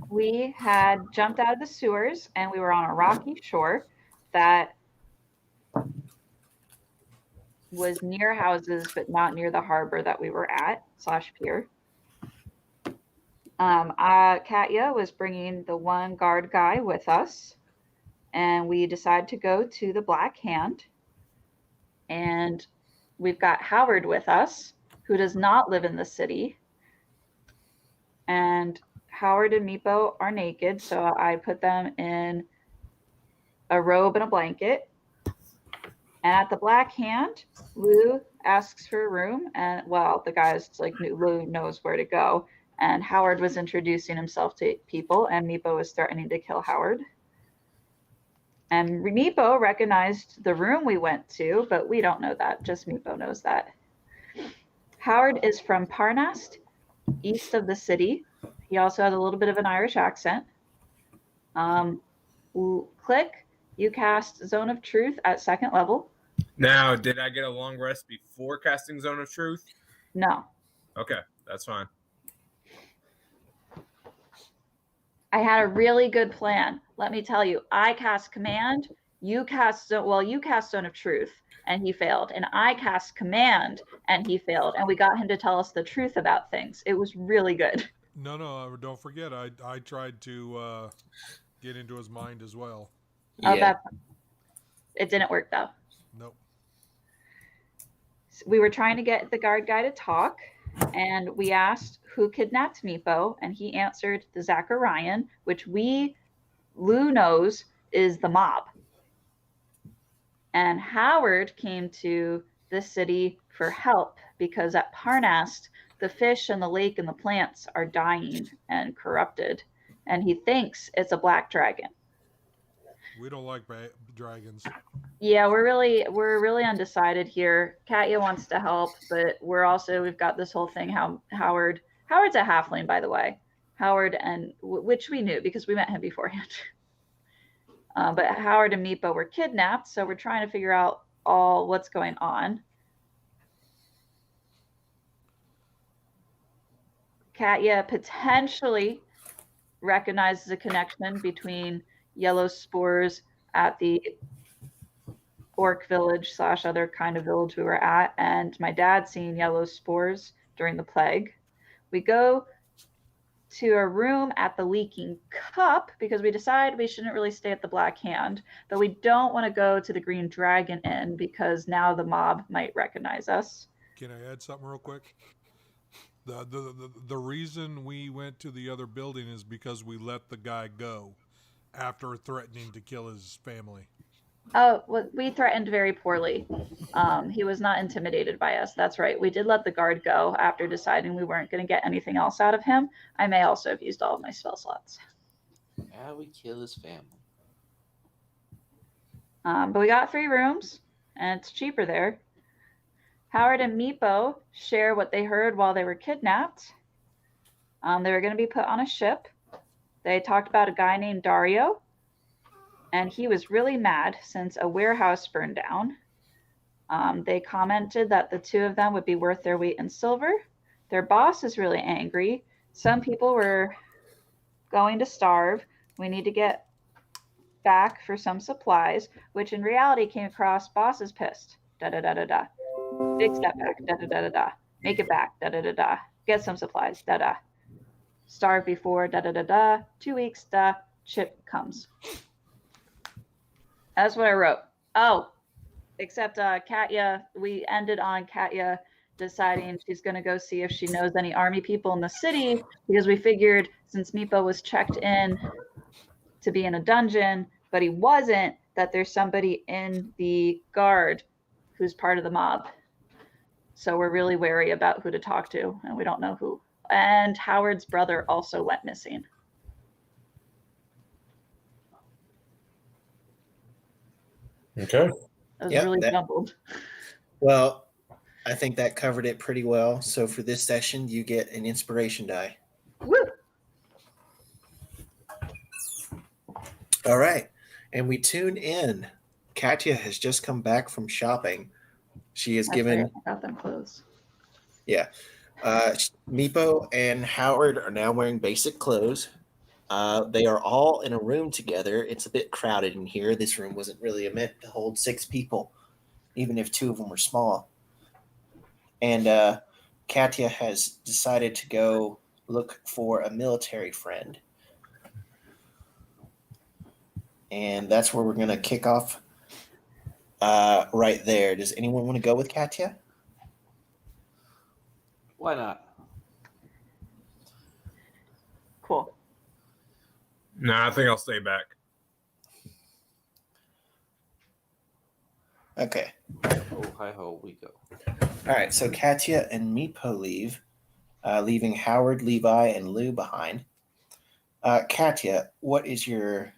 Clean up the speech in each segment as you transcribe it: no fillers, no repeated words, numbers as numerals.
We had jumped out of the sewers and we were on a rocky shore that was near houses, but not near the harbor that we were at / pier. Katya was bringing the one guard guy with us, and we decided to go to the Black Hand. And we've got Howard with us, who does not live in the city. And Howard and Meepo are naked, so I put them in a robe and a blanket. And at the Black Hand, Lou asks for a room, and well, the guys like Lou knows where to go. And Howard was introducing himself to people, and Meepo was threatening to kill Howard. And Meepo recognized the room we went to, but we don't know that. Just Meepo knows that. Howard is from Parnast, east of the city. He also has a little bit of an Irish accent. Click, you cast Zone of Truth at 2nd level. Now, did I get a long rest before casting Zone of Truth? No. Okay, that's fine. I had a really good plan. Let me tell you, I cast Command, you cast Zone of Truth, and he failed. And I cast Command, and he failed. And we got him to tell us the truth about things. It was really good. No, don't forget, I tried to get into his mind as well. Yeah. It didn't work, though. Nope. We were trying to get the guard guy to talk, and we asked who kidnapped Meepo, and he answered the Zacharian, which Lou knows is the mob. And Howard came to the city for help because at Parnast, the fish and the lake and the plants are dying and corrupted, and he thinks it's a black dragon. We don't like dragons. Yeah, we're really undecided here. Katya wants to help, but we've got this whole thing how Howard's a halfling, by the way. Howard, and which we knew because we met him beforehand. But Howard and Meepo were kidnapped, so we're trying to figure out all what's going on. Katya potentially recognizes a connection between yellow spores at the orc village / other kind of village we were at, and my dad seeing yellow spores during the plague. We go to a room at the Leaking Cup because we decide we shouldn't really stay at the Black Hand, but we don't want to go to the Green Dragon Inn because now the mob might recognize us. Can I add something real quick? The reason we went to the other building is because we let the guy go after threatening to kill his family. Oh, well, we threatened very poorly. He was not intimidated by us. That's right. We did let the guard go after deciding we weren't going to get anything else out of him. I may also have used all of my spell slots. How we kill his family. But we got 3 rooms, and it's cheaper there. Howard and Meepo share what they heard while they were kidnapped. They were going to be put on a ship. They talked about a guy named Dario, and he was really mad since a warehouse burned down. They commented that the 2 of them would be worth their weight in silver. Their boss is really angry. Some people were going to starve. We need to get back for some supplies, which in reality came across boss is pissed. Da-da-da-da-da. Big step back. Da-da-da-da-da. Make it back. Da-da-da-da. Get some supplies. Da-da. Starve before. Da-da-da-da. 2 weeks. Da. Ship comes. That's what I wrote. Oh, except Katya, we ended on Katya deciding she's going to go see if she knows any army people in the city because we figured since Meepo was checked in to be in a dungeon, but he wasn't, that there's somebody in the guard who's part of the mob. So we're really wary about who to talk to, and we don't know who. And Howard's brother also went missing. Okay. That was really jumbled. Well, I think that covered it pretty well. So for this session, you get an inspiration die. Woo! All right. And we tune in. Katya has just come back from shopping. She has given... I got them clothes. Yeah. Meepo and Howard are now wearing basic clothes. They are all in a room together. It's a bit crowded in here. This room wasn't really meant to hold 6 people, even if 2 of them were small. And Katya has decided to go look for a military friend. And that's where we're going to kick off right there. Does anyone want to go with Katya? Why not? Cool. Nah, I think I'll stay back. Okay. Oh, hi ho, we go. All right. So Katya and Meepo leave, leaving Howard, Levi, and Lou behind. Katya, what is your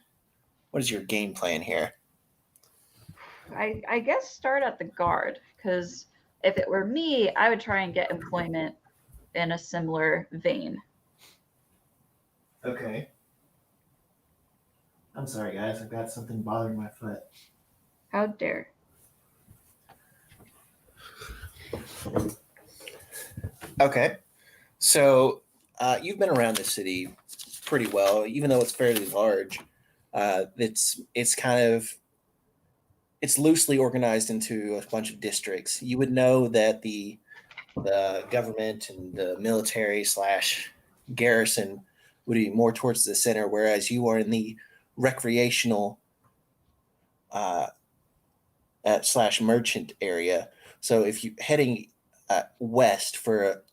game plan here? I guess start at the guard, because if it were me, I would try and get employment in a similar vein. Okay. I'm sorry, guys. I've got something bothering my foot. How dare. Okay. So you've been around the city pretty well, even though it's fairly large. It's kind of it's loosely organized into a bunch of districts. You would know that the government and the military / garrison would be more towards the center, whereas you are in the recreational / merchant area. So if you heading west for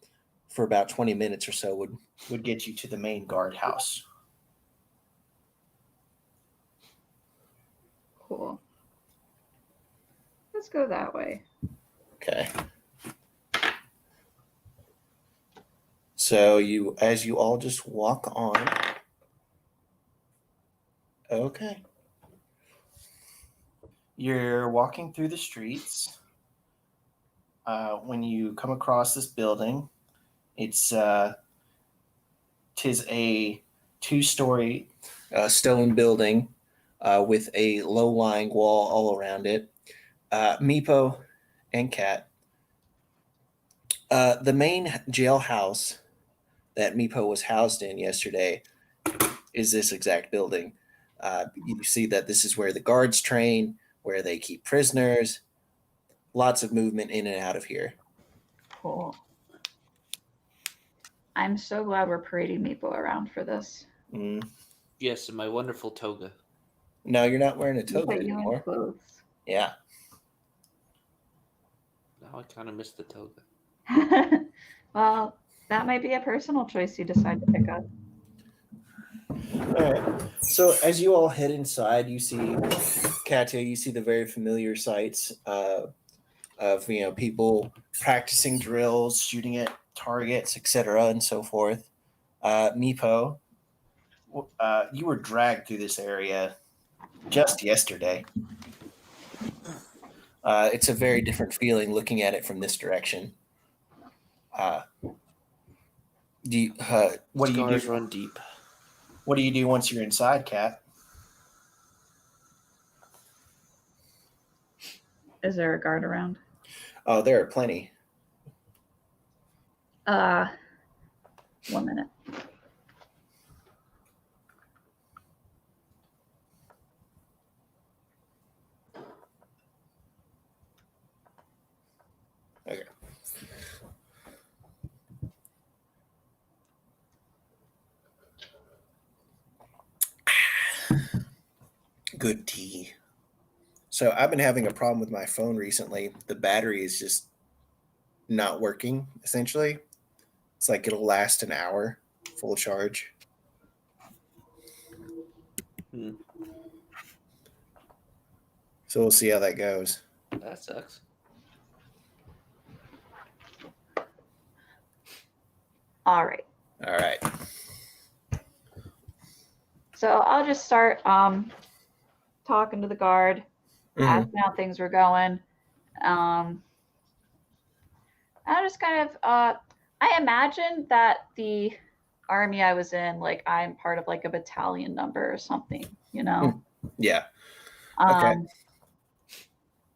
about 20 minutes or so would get you to the main guardhouse. Cool. Let's go that way. Okay. So as you all just walk on. Okay. You're walking through the streets. When you come across this building, tis a 2-story stone building with a low-lying wall all around it. Meepo and Kat. The main jailhouse that Meepo was housed in yesterday is this exact building. You see that this is where the guards train, where they keep prisoners. Lots of movement in and out of here. Cool. I'm so glad we're parading Meepo around for this. Mm. Yes, in my wonderful toga. No, you're not wearing a Look toga at you in anymore. clothes. Yeah. Now I kind of miss the toga. Well, that might be a personal choice you decide to pick up. All right. So as you all head inside, you see Katya. You see the very familiar sights of people practicing drills, shooting at targets, etc., and so forth. Meepo, you were dragged through this area just yesterday. It's a very different feeling looking at it from this direction. What do you Scars do? run deep. What do you do once you're inside, Kat? Is there a guard around? Oh, there are plenty. 1 minute. Okay. Good tea. So I've been having a problem with my phone recently. The battery is just not working, essentially. It's like it'll last an hour full charge. Hmm. So we'll see how that goes. That sucks. All right. All right. So I'll just start talking to the guard, asking how things were going. I just kind of I imagine that the army I was in, like I'm part of like a battalion number or something, you know? Yeah. Okay. And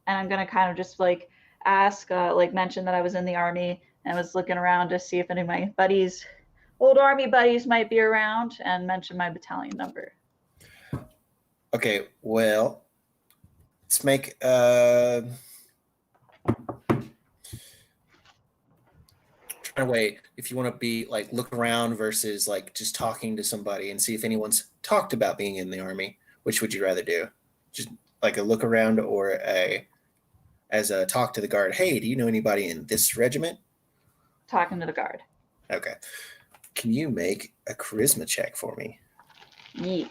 I'm gonna kind of just like ask, like mention that I was in the army and was looking around to see if any of my buddies Old army buddies might be around, and mention my battalion number. Okay, well, let's make try to wait if you want to be like look around versus like just talking to somebody and see if anyone's talked about being in the army. Which would you rather do? Just like a look around or a talk to the guard. Hey, do you know anybody in this regiment? Talking to the guard. Okay. Can you make a charisma check for me? Yeet.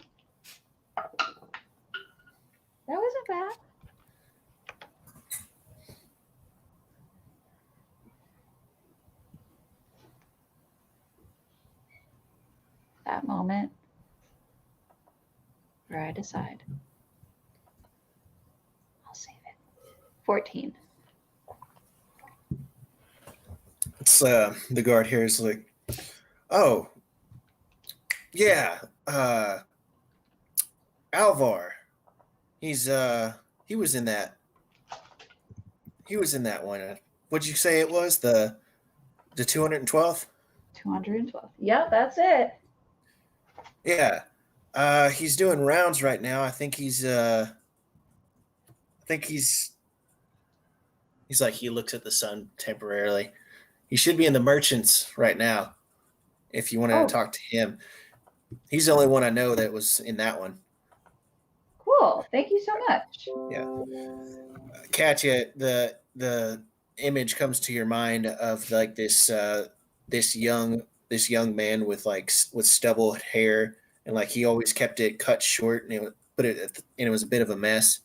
That wasn't bad. That moment where I decide I'll save it. 14. It's the guard here is like, oh, yeah, Alvar. He was in that. He was in that one. What'd you say it was? The 212th? 212. Yep, that's it. Yeah. He's doing rounds right now. I think he's like, he looks at the sun temporarily. He should be in the merchants right now. If you wanted Oh. to talk to him. He's the only one I know that was in that one. Cool. Thank you so much. Katya, the image comes to your mind of like this young man with stubble hair, and like he always kept it cut short, and it was a bit of a mess.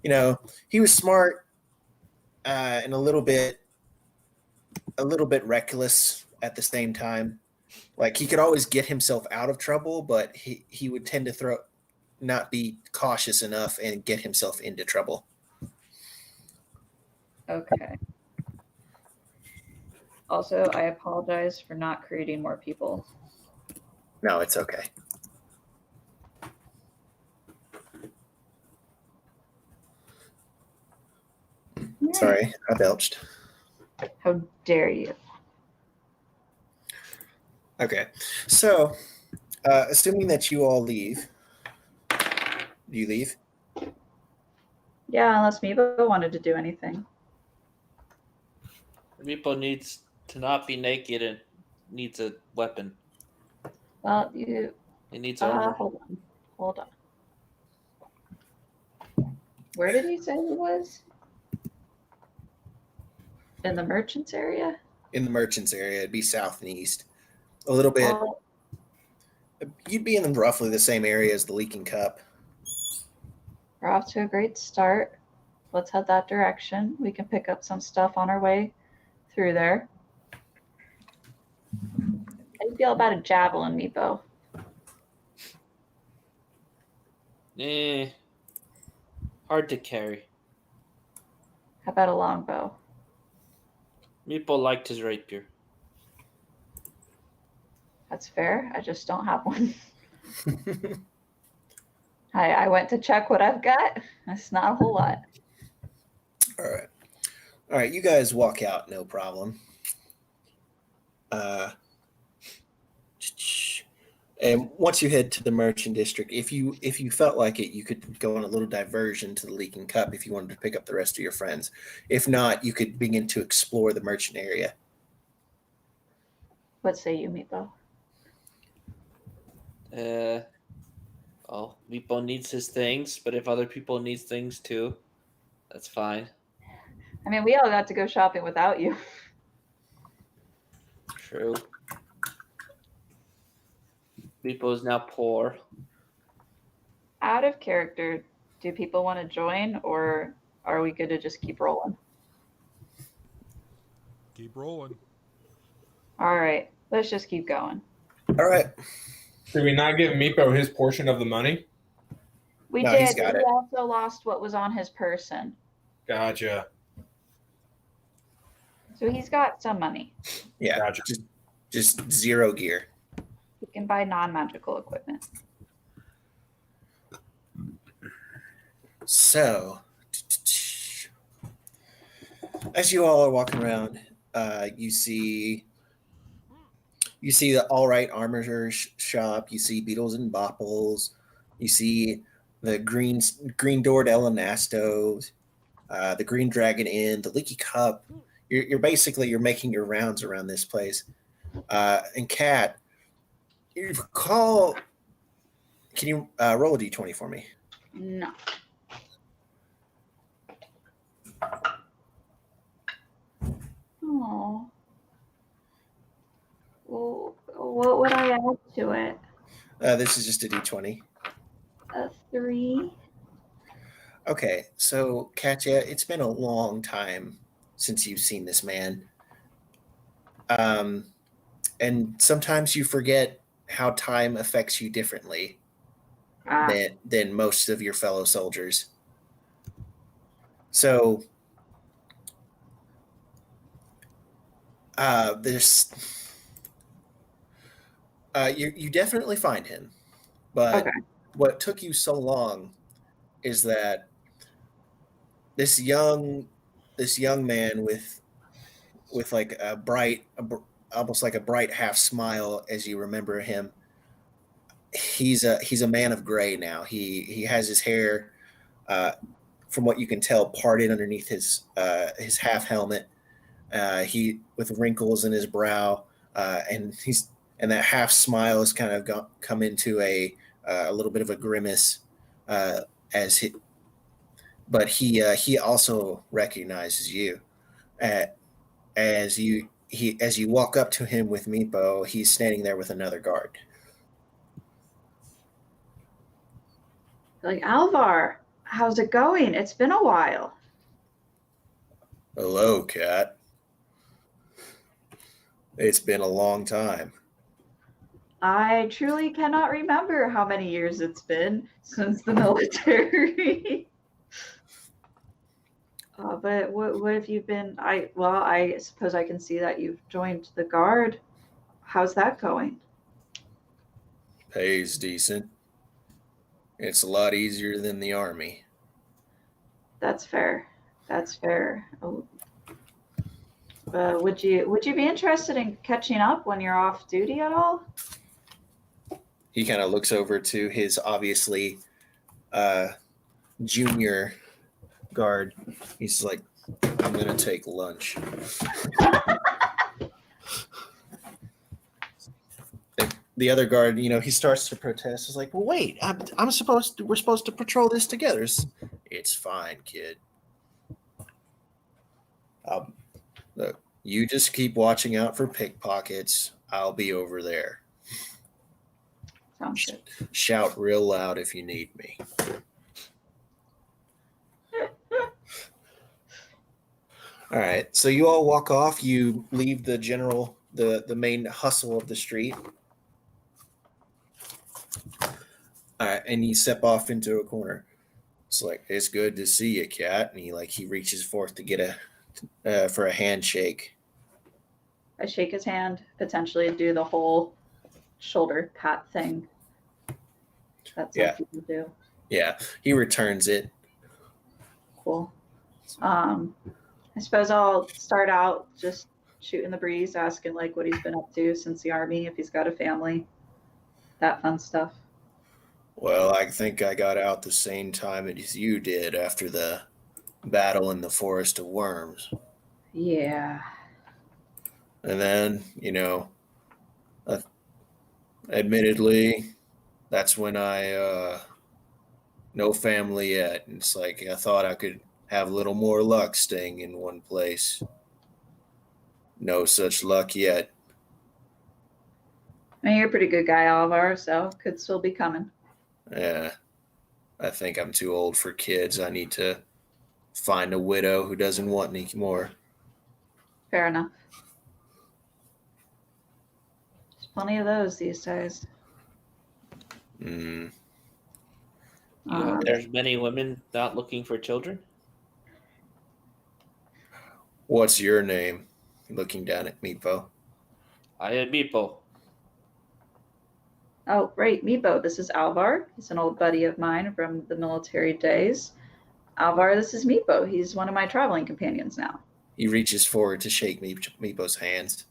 You know, he was smart and a little bit reckless at the same time. Like he could always get himself out of trouble, but he would tend to not be cautious enough and get himself into trouble. Okay. Also, I apologize for not creating more people. No, it's okay. Sorry, I belched. How dare you? Okay, so assuming that you all leave, do you leave? Yeah, unless Meebo wanted to do anything. Repo needs to not be naked and needs a weapon. Well, He needs armor. hold on. Where did he say he was? In the merchants area? In the merchants area, it'd be south and east. A little bit. Well, You'd be in roughly the same area as the Leaking Cup. we're off to a great start. Let's head that direction. We can pick up some stuff on our way through there. How do you feel about a javelin, Meepo? Hard to carry. How about a longbow? Meepo liked his rapier. That's fair. I just don't have one. I went to check what I've got. It's not a whole lot. All right. You guys walk out, no problem. And once you head to the merchant district, if you felt like it, you could go on a little diversion to the Leaking Cup if you wanted to pick up the rest of your friends. If not, you could begin to explore the merchant area. What say you, Meepo? Well, Meepo needs his things, but if other people need things too, that's fine. I mean, we all got to go shopping without you. True. Meepo is now poor. Out of character, do people want to join, or are we good to just keep rolling? Keep rolling. All right, let's just keep going. All right. Did we not give Meepo his portion of the money? We No, did, he's got but it. he also lost what was on his person. Gotcha. So he's got some money. Yeah. Gotcha. Just zero gear. He can buy non-magical equipment. So, as you all are walking around, you see You see the All Right Armor Shop. You see Beetles and Bopples. You see the Green Doored El Anastos, the Green Dragon Inn, the Leaky Cup. You're basically making your rounds around this place. And Kat, you recall? Can you roll a d20 for me? No. Oh. Well, what would I add to it? This is just a d20. A 3. Okay, so Katya, it's been a long time since you've seen this man. And sometimes you forget how time affects you differently Ah, than most of your fellow soldiers. So there's you definitely find him, but okay. what took you so long is that this young man with like almost like a bright half smile as you remember him. He's a man of gray now. He has his hair, from what you can tell, parted underneath his half helmet. He with wrinkles in his brow, and that half smile has kind of come into a little bit of a grimace as he. But he also recognizes you, as you walk up to him with Meepo. He's standing there with another guard. Like, Alvar, how's it going? It's been a while. Hello, Kat. It's been a long time. I truly cannot remember how many years it's been since the military. But what have you been? I suppose I can see that you've joined the guard. How's that going? Pay's decent. It's a lot easier than the army. That's fair. That's fair. Oh. Would you be interested in catching up when you're off duty at all? He kind of looks over to his obviously junior guard. He's like, I'm gonna take lunch. The other guard, he starts to protest. He's like, well, wait, we're supposed to patrol this together. It's fine, kid. Look, you just keep watching out for pickpockets. I'll be over there. Sounds good. Shout real loud if you need me. All right, so you all walk off. You leave the main hustle of the street. All right, and you step off into a corner. It's like, it's good to see you, Kat. And he reaches forth to get for a handshake. I shake his hand, potentially do the whole shoulder pat thing. That's Yeah. what people do. Yeah, he returns it. Cool. I suppose I'll start out just shooting the breeze, asking like what he's been up to since the army, if he's got a family, that fun stuff. Well, I think I got out the same time as you did after the battle in the Forest of Worms. Yeah. And then, admittedly, that's when I no family yet. And it's like I thought I could have a little more luck staying in one place. No such luck yet. I mean, you're a pretty good guy, Alvar, so could still be coming. Yeah. I think I'm too old for kids. I need to find a widow who doesn't want any more. Fair enough. There's plenty of those these days. Mm. There's many women not looking for children. What's your name? Looking down at Meepo. I am Meepo. Oh, great. Meepo, this is Alvar. He's an old buddy of mine from the military days. Alvar, this is Meepo. He's one of my traveling companions now. He reaches forward to shake Meepo's hands.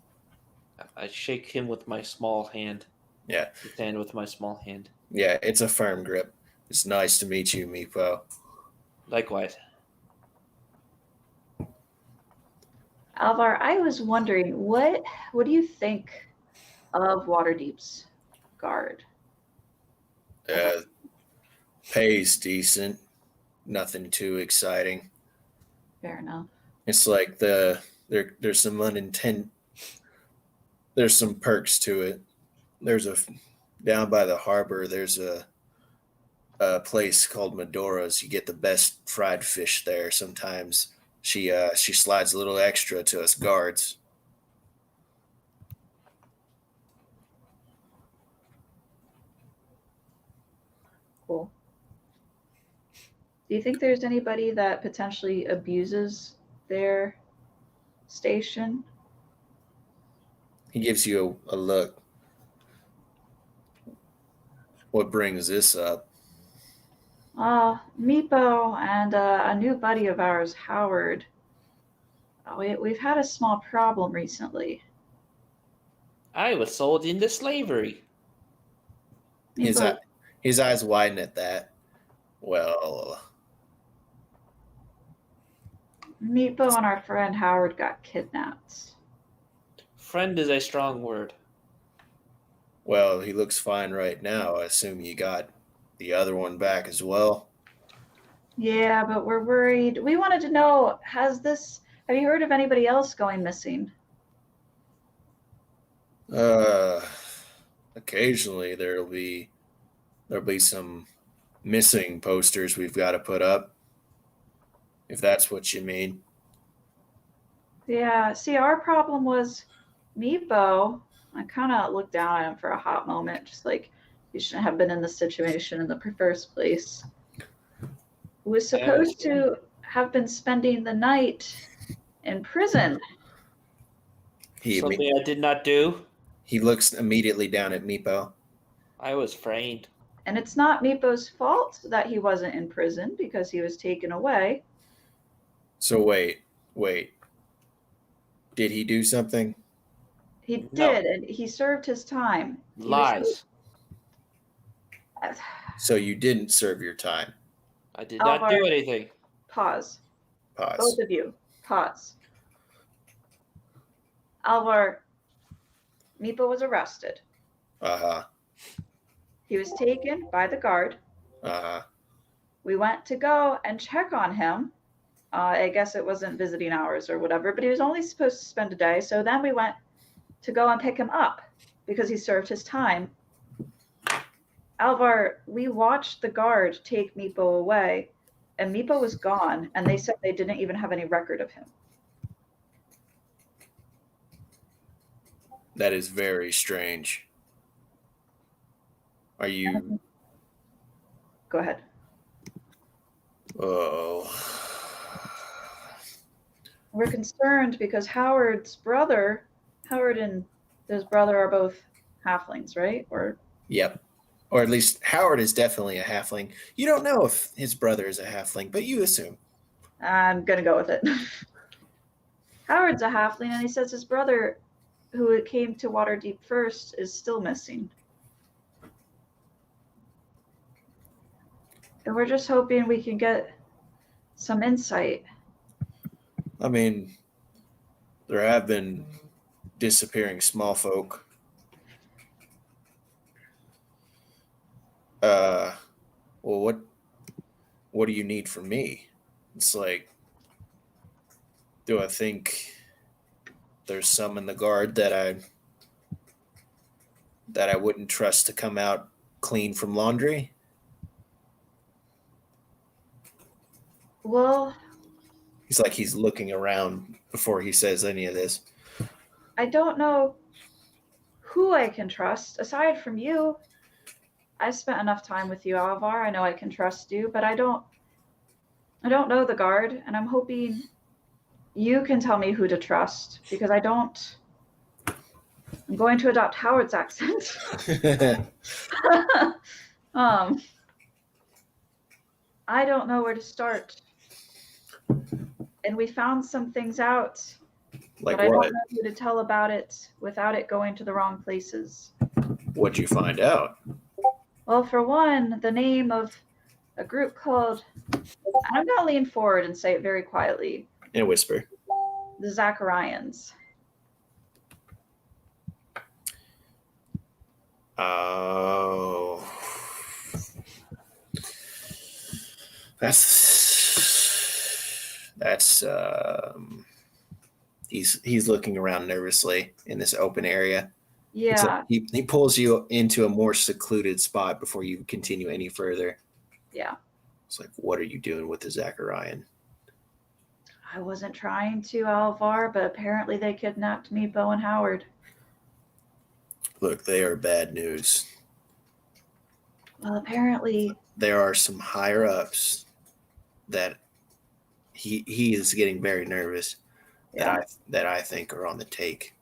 I shake him with my small hand. Yeah. His hand with my small hand. Yeah, it's a firm grip. It's nice to meet you, Meepo. Likewise. Alvar, I was wondering, what do you think of Waterdeep's guard? Pay's decent. Nothing too exciting. Fair enough. It's like there's some there's some perks to it. Down by the harbor, there's a place called Medora's. You get the best fried fish there. Sometimes she slides a little extra to us guards. Cool. Do you think there's anybody that potentially abuses their station? He gives you a look. What brings this up? Meepo and a new buddy of ours, Howard. We've had a small problem recently. I was sold into slavery. His eyes widen at that. Well, Meepo and our friend Howard got kidnapped. Friend is a strong word. well, he looks fine right now. I assume you got the other one back as well. Yeah, but we're worried. We wanted to know, have you heard of anybody else going missing? Occasionally there'll be some missing posters we've got to put up, if that's what you mean. Yeah, see, our problem was Meepo. I kind of looked down at him for a hot moment, just like you shouldn't have been in this situation in the first place. Was supposed to have been spending the night in prison. Something I did not do. He looks immediately down at Meepo. I was framed. And it's not Meepo's fault that he wasn't in prison because he was taken away. So wait. Did he do something? He No. did, and he served his time. He was- Lies. So you didn't serve your time. I did not Alvar. do anything. Pause. Pause. Both of you, pause. Alvar, Meepo was arrested. Uh-huh. He was taken by the guard. Uh-huh. We went to go and check on him. I guess it wasn't visiting hours or whatever, but he was only supposed to spend a day. So then we went to go and pick him up because he served his time. Alvar, we watched the guard take Meepo away, and Meepo was gone, and they said they didn't even have any record of him. That is very strange. Are you... Go ahead. Oh... We're concerned because Howard and his brother are both halflings, right? Or Yep. Or at least Howard is definitely a halfling. You don't know if his brother is a halfling, but you assume. I'm gonna go with it. Howard's a halfling, and he says his brother, who came to Waterdeep first, is still missing. And we're just hoping we can get some insight. I mean, there have been disappearing small folk. Well, what do you need from me? It's like, do I think there's some in the guard that I wouldn't trust to come out clean from laundry? Well, He's looking around before he says any of this. I don't know who I can trust aside from you. I've spent enough time with you, Alvar. I know I can trust you, but I don't know the guard, and I'm hoping you can tell me who to trust because I don't. I'm going to adopt Howard's accent. I don't know where to start. And we found some things out Like but I don't what? know who to tell about it without it going to the wrong places. What'd you find out? Well, for one, the name of a group called, and I'm going to lean forward and say it very quietly, In a whisper. the Zacharians. Oh. That's he's looking around nervously in this open area. It's Yeah, like he pulls you into a more secluded spot before you continue any further. yeah. It's like, what are you doing with the Zacharian? I wasn't trying to, Alvar, but apparently they kidnapped me, Bo and Howard. Look, they are bad news. Well, apparently, There are some higher ups that he is getting very nervous yeah. that I think are on the take.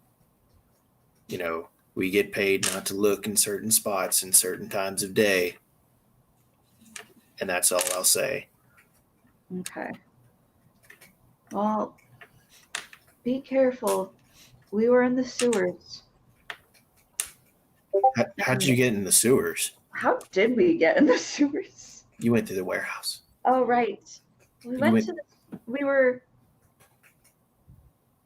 You know, we get paid not to look in certain spots in certain times of day. And that's all I'll say. Okay. Well, be careful. We were in the sewers. How'd you get in the sewers? How did we get in the sewers? You went through the warehouse. Oh, right. We went went- to the, we were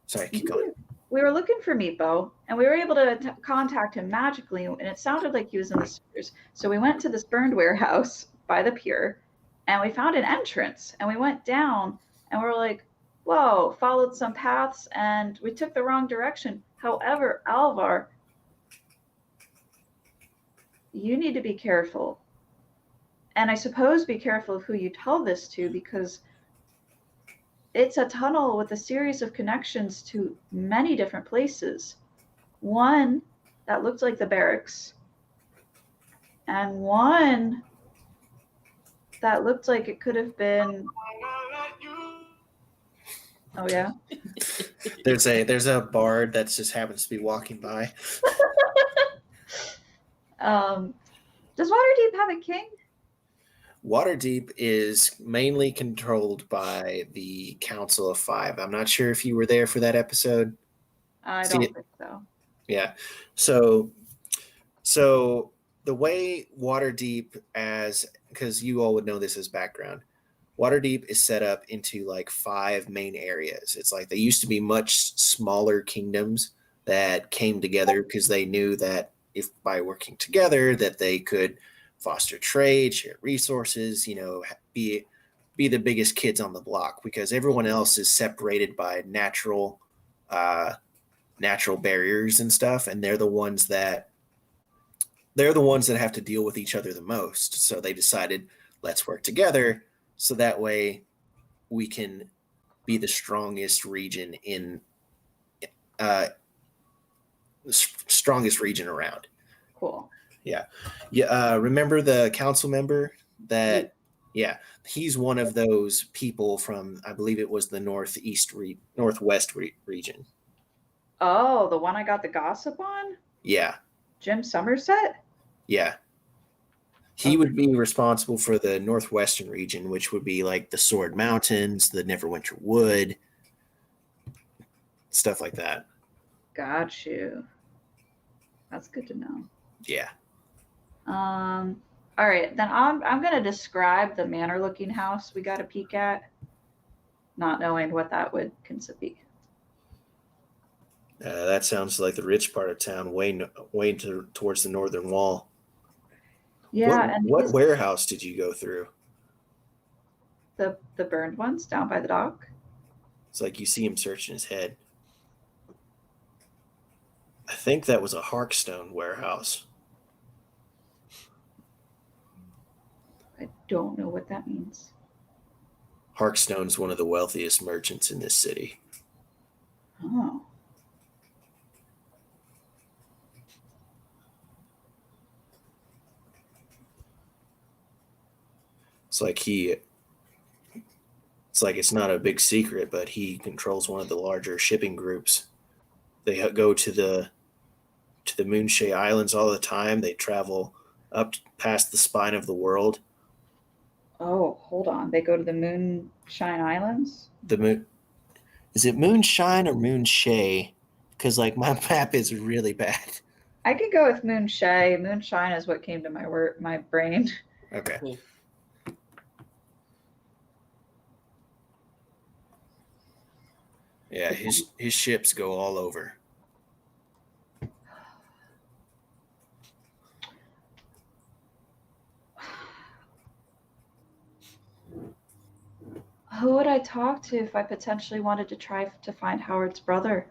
Sorry, keep going. we were looking for Meepo, and we were able to contact him magically, and it sounded like he was in the sewers. So we went to this burned warehouse by the pier, and we found an entrance, and we went down, and we were like, whoa, followed some paths, and we took the wrong direction. However, Alvar, you need to be careful. And I suppose be careful of who you tell this to, because it's a tunnel with a series of connections to many different places. One that looked like the barracks, and one that looked like it could have been. Oh yeah. There's a bard that just happens to be walking by. Does Waterdeep have a king? Waterdeep is mainly controlled by the Council of Five. I'm not sure if you were there for that episode. I See don't it- think so. Yeah. So the way Waterdeep, as because you all would know this as background, Waterdeep is set up into like 5 main areas. It's like they used to be much smaller kingdoms that came together because they knew that if by working together that they could foster trade, share resources, you know, be the biggest kids on the block, because everyone else is separated by natural barriers and stuff, and they're the ones that have to deal with each other the most. So they decided, let's work together so that way we can be the strongest region in strongest region around. Cool. Yeah. Remember the council member that? Yeah, he's one of those people from, I believe it was the northwest region. Oh, the one I got the gossip on? Yeah, Jim Somerset? yeah. He would be responsible for the northwestern region, which would be like the Sword Mountains, the Neverwinter Wood, stuff like that. Got you. That's good to know. Yeah. All right, then I'm gonna describe the manor-looking house we got a peek at, not knowing what that would be. That sounds like the rich part of town, way towards the northern wall. Yeah, and what warehouse did you go through? the burned ones down by the dock. It's like you see him searching his head. I think that was a Hearthstone warehouse. I don't know what that means. Hearthstone is one of the wealthiest merchants in this city. Oh. It's not a big secret, but he controls one of the larger shipping groups. They go to the Moonshay Islands all the time. They travel up past the spine of the world. Oh, hold on. They go to the Moonshine Islands? The moon, Is it Moonshine or Moonshay? Because like my map is really bad. I could go with Moonshay. Moonshine is what came to my brain. Okay. Cool. Yeah, his ships go all over. Who would I talk to if I potentially wanted to try to find Howard's brother?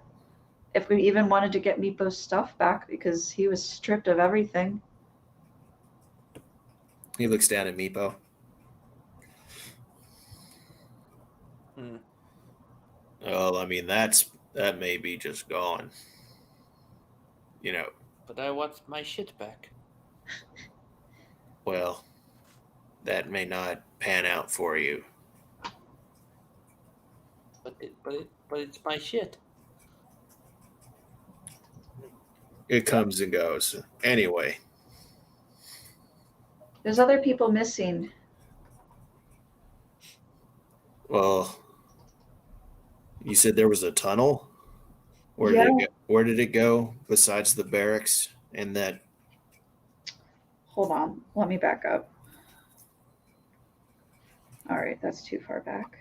If we even wanted to get Meepo's stuff back because he was stripped of everything. He looks down at Meepo. Hmm. Well, I mean that may be just gone. You know, But I want my shit back. well, that may not pan out for you. But it's my shit. It comes and goes. Anyway, There's other people missing. well, you said there was a tunnel. Where Yeah. did it go? Where did it go besides the barracks and that? Hold on. Let me back up. All right, that's too far back.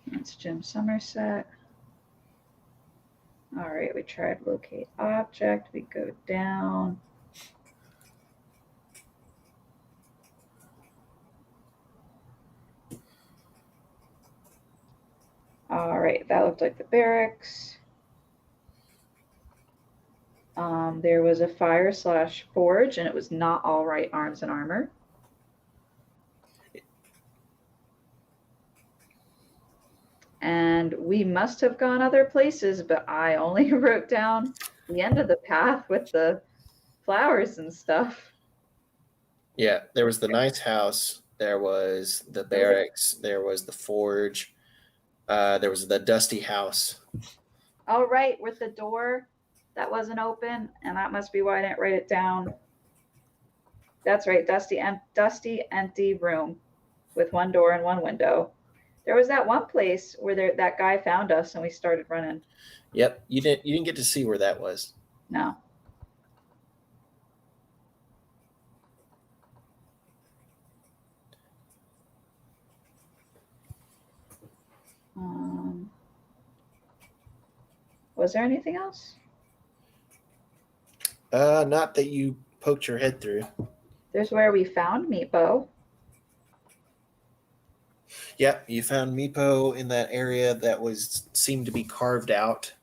That's Jim Somerset. All right, we tried locate object. We go down. All right, that looked like the barracks. There was a fire/forge, and it was not all right arms and armor. And we must have gone other places, but I only wrote down the end of the path with the flowers and stuff. Yeah, there was the nice house. There was the barracks. There was the forge. There was the dusty house. All right, with the door that wasn't open, and that must be why I didn't write it down. That's right, dusty, empty room with one door and one window. There was that one place where that guy found us and we started running. Yep, you didn't get to see where that was. No. Was there anything else? Not that you poked your head through. There's where we found Meepo. Yep, you found Meepo in that area that seemed to be carved out.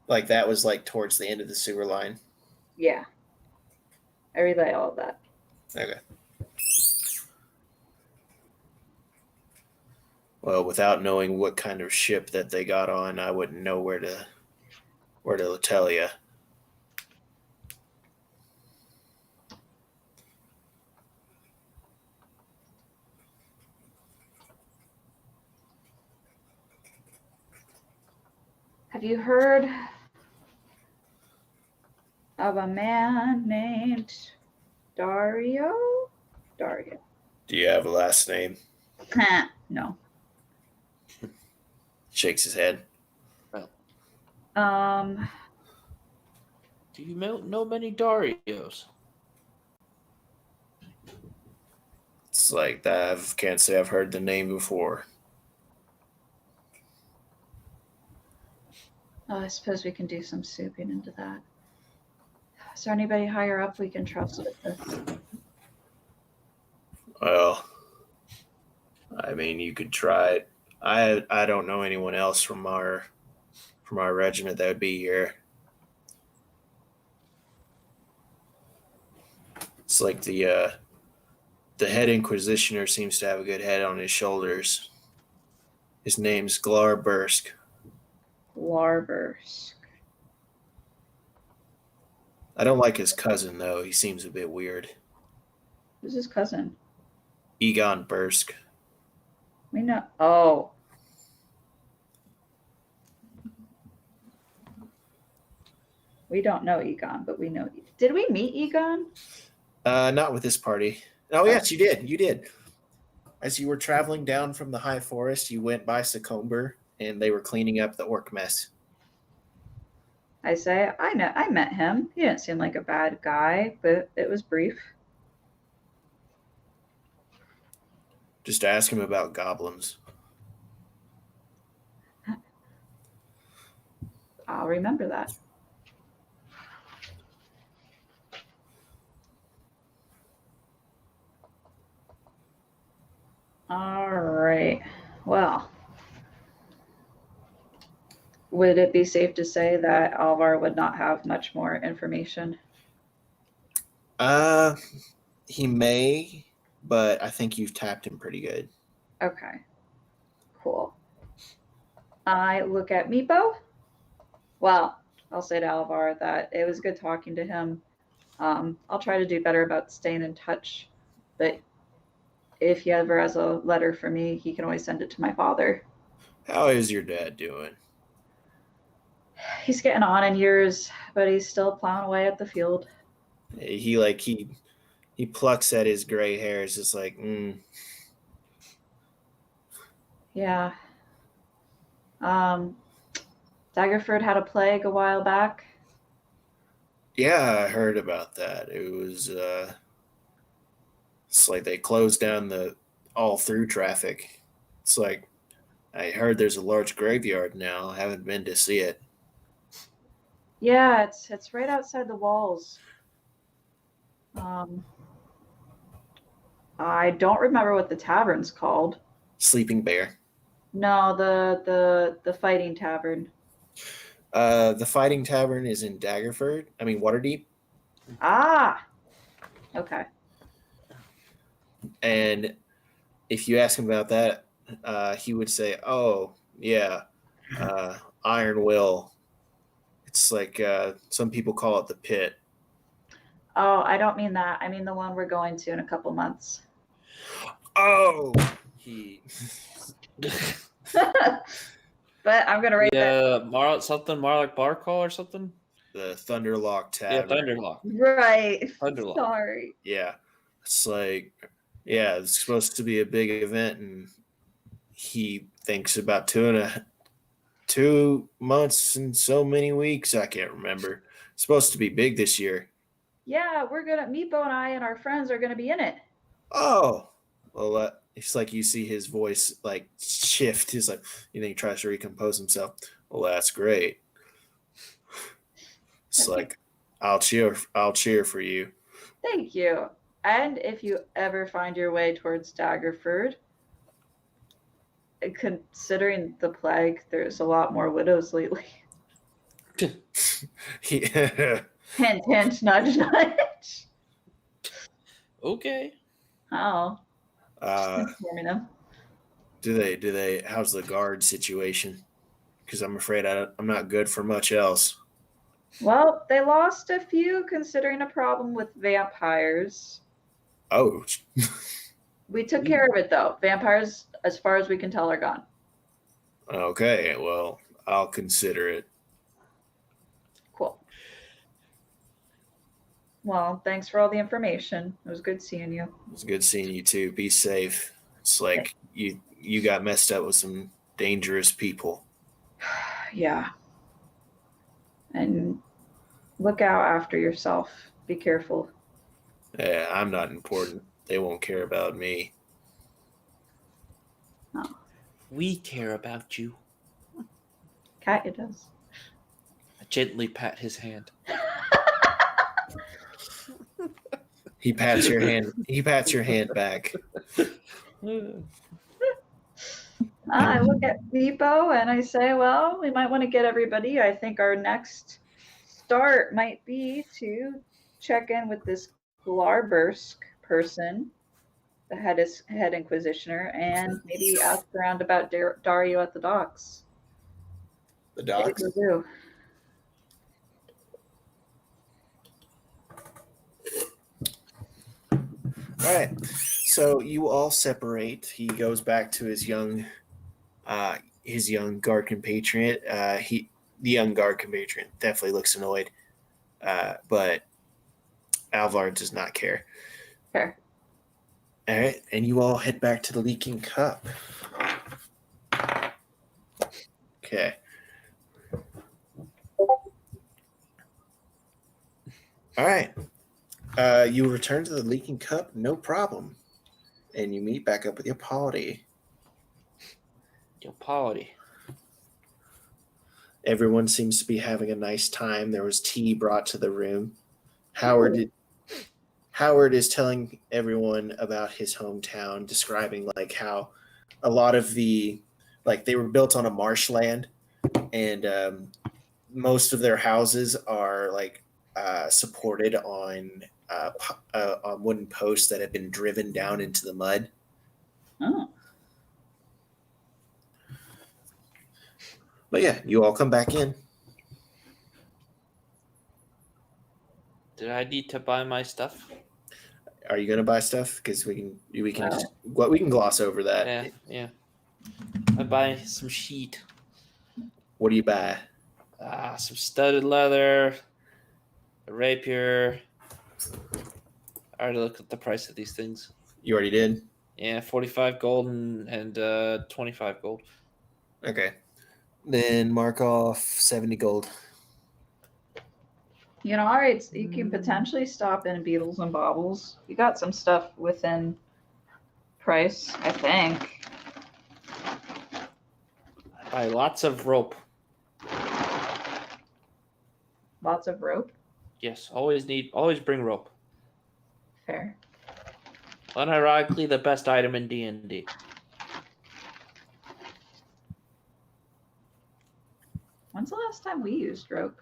Like that was like towards the end of the sewer line. Yeah. I relay all of that. Okay. Well, without knowing what kind of ship that they got on, I wouldn't know where to tell you. Have you heard of a man named Dario? Dario. Do you have a last name? No. Shakes his head. Do you know many Darios? It's like that. I can't say I've heard the name before. I suppose we can do some souping into that. Is there anybody higher up we can trust with this? Well, I mean, you could try it. I don't know anyone else from our regiment that would be here. It's like the head inquisitioner seems to have a good head on his shoulders. His name's Glarbursk. Larbersk. I don't like his cousin though. He seems a bit weird. Who's his cousin? Egon Bursk. We know. Oh. We don't know Egon, but we know. Did we meet Egon? Not with this party. Oh, yes, you did. You did. As you were traveling down from the high forest, you went by Succumber, and they were cleaning up the orc mess. I say, I know. I met him. He didn't seem like a bad guy, but it was brief. Just ask him about goblins. I'll remember that. All right. Well, would it be safe to say that Alvar would not have much more information? He may, but I think you've tapped him pretty good. Okay. Cool. I look at Meepo. Well, I'll say to Alvar that it was good talking to him. I'll try to do better about staying in touch, but if he ever has a letter for me, he can always send it to my father. How is your dad doing? He's getting on in years, but he's still plowing away at the field. He plucks at his gray hairs. It's like, Yeah. Daggerford had a plague a while back. yeah, I heard about that. It was, it's like they closed down the all through traffic. It's like, I heard there's a large graveyard now. I haven't been to see it. Yeah, it's right outside the walls. I don't remember what the tavern's called. Sleeping Bear. No, the fighting tavern. The Fighting Tavern is in Daggerford. I mean, Waterdeep. Ah, okay. And if you ask him about that, he would say, "Oh, yeah, Iron Will." It's like some people call it the Pit. Oh, I don't mean that. I mean the one we're going to in a couple months. Oh, he. But I'm gonna rate that. Marlock Bar Call or something. The Thunderlock Yeah, Tavern. Thunderlock. Right. Thunderlock. Sorry. Yeah, it's like, yeah, it's supposed to be a big event, and he thinks about 2 months and so many weeks. I can't remember. It's supposed to be big this year. Yeah, Meepo and I and our friends are gonna be in it. Oh, well, it's like you see his voice like shift. He's like, he tries to recompose himself. Well, that's great. It's like, I'll cheer for you. Thank you. And if you ever find your way towards Daggerford, considering the plague, there's a lot more widows lately. He, Hint, hint, nudge, nudge. Okay. Oh, uh, informing them. do they? How's the guard situation? Because I'm afraid I'm not good for much else. Well, they lost a few considering a problem with vampires. Oh, We took care of it though. Vampires, as far as we can tell, are gone. okay. Well, I'll consider it. Cool. Well, thanks for all the information. It was good seeing you. It's good seeing you too. Be safe. It's like you got messed up with some dangerous people. Yeah. And look out after yourself. Be careful. Yeah, I'm not important. They won't care about me. We care about you. Katya does. I gently pat his hand. He pats your hand. He pats your hand back. I look at Meepo and I say, well, we might want to get everybody. I think our next start might be to check in with this Glarbursk person, the head inquisitioner, and maybe ask around about Dario at the docks. The Maybe docs. we'll do. All right. So you all separate. He goes back to his young guard compatriot. The young guard compatriot definitely looks annoyed. but Alvar does not care. Fair. All right, and you all head back to the Leaking Cup. Okay. All right. You return to the Leaking Cup, no problem, and you meet back up with your party. Your party. Everyone seems to be having a nice time. There was tea brought to the room. Howard is telling everyone about his hometown, describing like how a lot of they were built on a marshland, and most of their houses are supported on wooden posts that have been driven down into the mud. Oh. But yeah, you all come back in. Did I need to buy my stuff? Are you gonna buy stuff? Because we can No. we can gloss over that. Yeah. I buy some sheet. What do you buy? Some studded leather, a rapier. I already looked at the price of these things. You already did. Yeah, 45 gold and 25 gold. Okay. Then mark off 70 gold. You know, all right, you can potentially stop in Beetles and Bobbles. You got some stuff within price, I think. I buy lots of rope. Lots of rope. Yes, always bring rope. Fair. Unironically, the best item in D&D. When's the last time we used rope?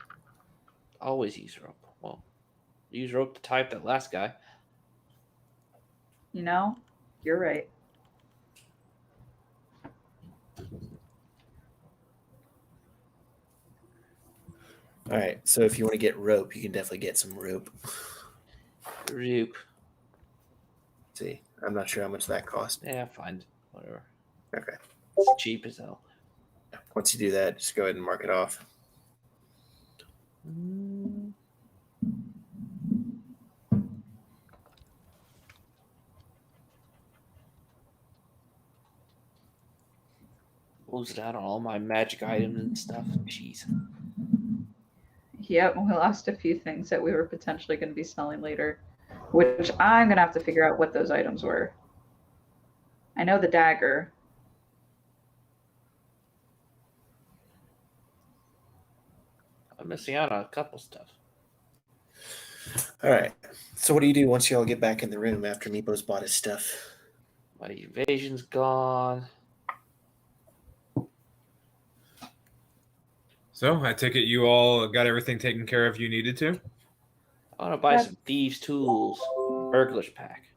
Always use rope. Well, use rope to tie up that last guy. You know, you're right. All right. So if you want to get rope, you can definitely get some rope. Rope. See, I'm not sure how much that cost. Yeah, fine. Whatever. Okay. It's cheap as hell. Once you do that, just go ahead and mark it off. Lose it out on all my magic items and stuff. Jeez. Yep, we lost a few things that we were potentially going to be selling later, which I'm going to have to figure out what those items were. I know the dagger. I'm missing out on a couple stuff. All right. So what do you do once you all get back in the room after Meepo's bought his stuff? My evasion's gone. So I take it you all got everything taken care of you needed to? I want to buy Yeah. some thieves' tools. Burglar's pack.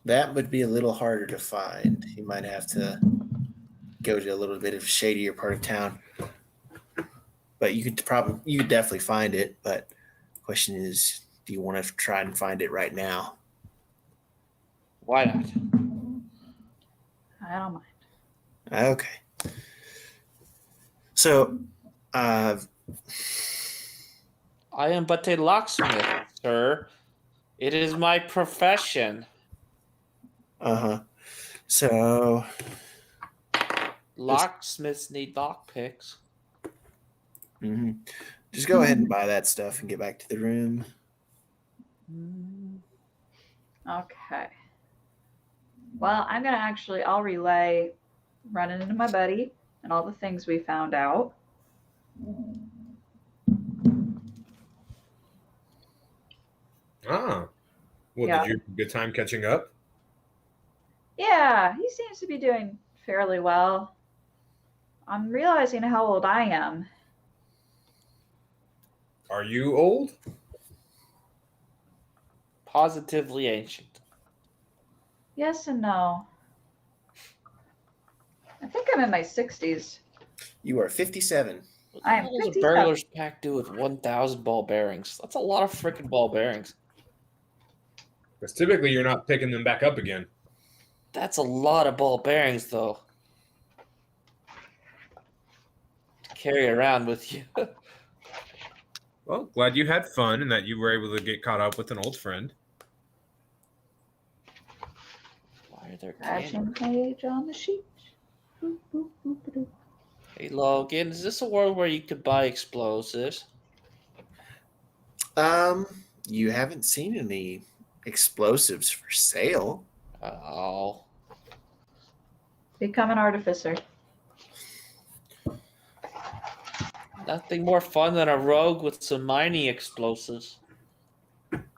That would be a little harder to find. You might have to go to a little bit of a shadier part of town. But you could definitely find it. But the question is, do you want to try and find it right now? Why not? I don't mind. Okay. So, I am but a locksmith, sir. It is my profession. So, Locksmiths need lockpicks. just go ahead and buy that stuff and get back to the room. Okay. Well, I'm going to I'll relay running into my buddy and all the things we found out. Ah. Well, Yeah. did you have a good time catching up? Yeah, he seems to be doing fairly well. I'm realizing how old I am. Are you old? Positively ancient. Yes and no. I think I'm in my 60s. You are 57. What the I am hell does a 57. burglar's pack do with 1,000 ball bearings? That's a lot of freaking ball bearings. Because typically you're not picking them back up again. That's a lot of ball bearings, though. To carry around with you. Well, glad you had fun and that you were able to get caught up with an old friend. Why are there Action candles? page on the sheet. Boop, boop, boop, boop. Hey Logan, is this a world where you could buy explosives? You haven't seen any explosives for sale. Oh. Become an artificer. Nothing more fun than a rogue with some mining explosives.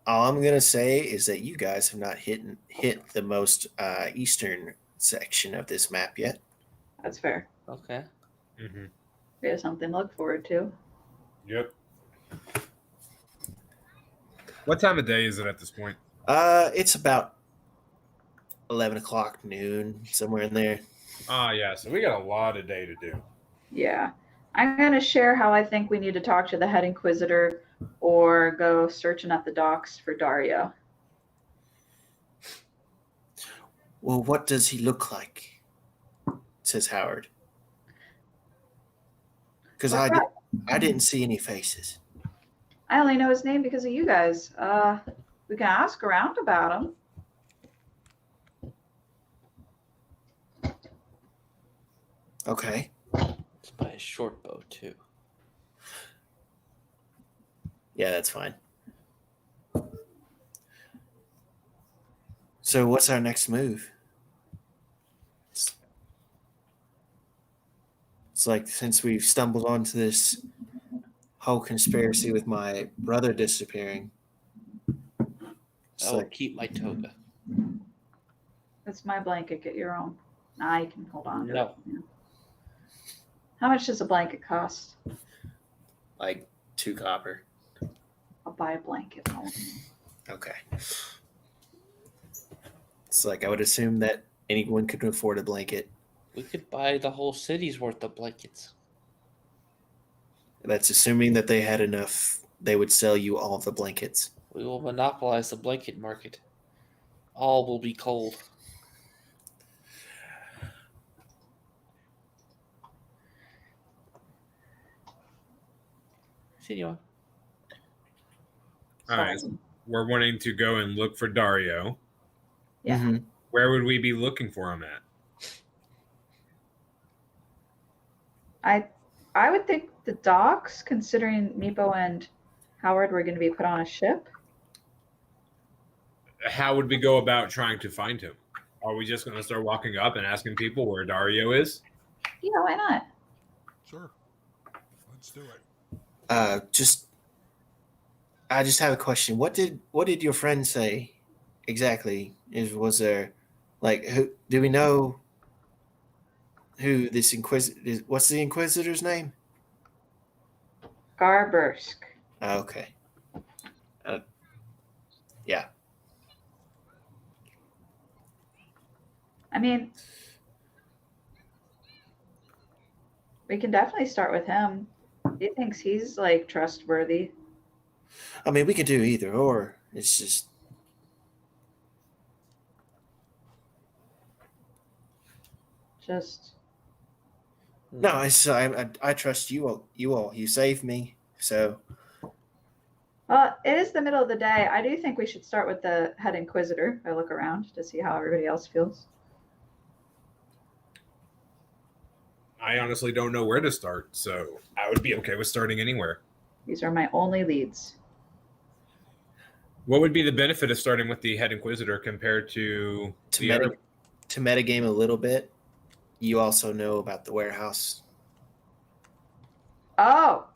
All I'm gonna say is that you guys have not hit the most eastern section of this map yet. That's fair. Okay. Mm-hmm. We have something to look forward to. Yep. What time of day is it at this point? It's about 11 o'clock, noon, somewhere in there. Yeah, so we got a lot of day to do. Yeah. I'm going to share how I think we need to talk to the head inquisitor or go searching at the docks for Dario. Well, what does he look like? Says Howard. Because I didn't see any faces. I only know his name because of you guys. We can ask around about him. Okay. Let's buy a short bow too. Yeah, that's fine. So what's our next move? It's like since we've stumbled onto this whole conspiracy with my brother disappearing. It's I will like, keep my toga. That's my blanket. Get your own. Nah, you can hold on to No. it. Yeah. How much does a blanket cost? like 2 copper. I'll buy a blanket. Okay. It's like I would assume that anyone could afford a blanket. We could buy the whole city's worth of blankets. That's assuming that they had enough. They would sell you all of the blankets. We will monopolize the blanket market. All will be cold. Senor. All right. We're wanting to go and look for Dario. Yeah. Mhm. Where would we be looking for him at? I would think the docks, considering Meepo and Howard were going to be put on a ship. How would we go about trying to find him? Are we just going to start walking up and asking people where Dario is? Yeah, why not? Sure. Let's do it. I just have a question. What did your friend say exactly? Was there like who do we know who this inquisitor is? What's the inquisitor's name? Garbursk. Okay. Yeah. I mean, we can definitely start with him. He thinks he's like trustworthy. I mean, we could do either or. It's just Just no. I trust you all. You saved me. So well, it is the middle of the day. I do think we should start with the head inquisitor. I look around to see how everybody else feels. I honestly don't know where to start, so I would be okay with starting anywhere. These are my only leads. What would be the benefit of starting with the head inquisitor compared to the other? to metagame a little bit, you also know about the warehouse. Oh,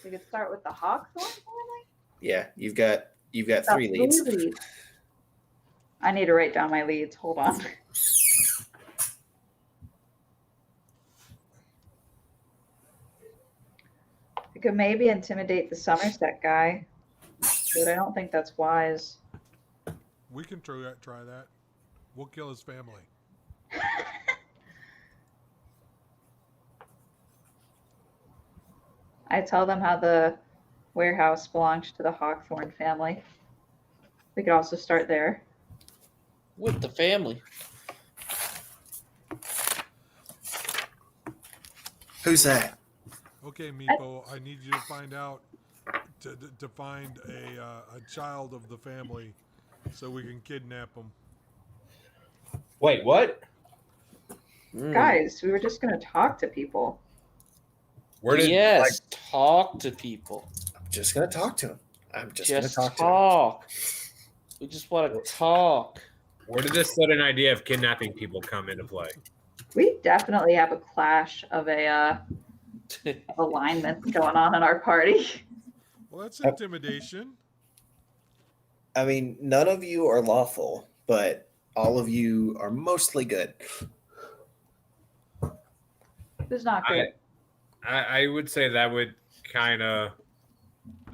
we could start with the Hawthorne family. Yeah, you've got 3 leads. I need to write down my leads. Hold on. I could maybe intimidate the Somerset guy, but I don't think that's wise. We can try that. We'll kill his family. I tell them how the warehouse belongs to the Hawthorne family. We could also start there. With the family. Who's that? Okay, Meepo, I need you to find out to find a child of the family so we can kidnap him. Wait, what? Guys, we were just going to talk to people. Where did yes, talk to people. I'm just gonna talk to him. I'm just gonna Just talk to him. talk. We just want to talk. where did this sudden idea of kidnapping people come into play? We definitely have a clash of alignments going on in our party. Well, that's intimidation. I mean, none of you are lawful, but all of you are mostly good. Who's not good? I would say that would kind of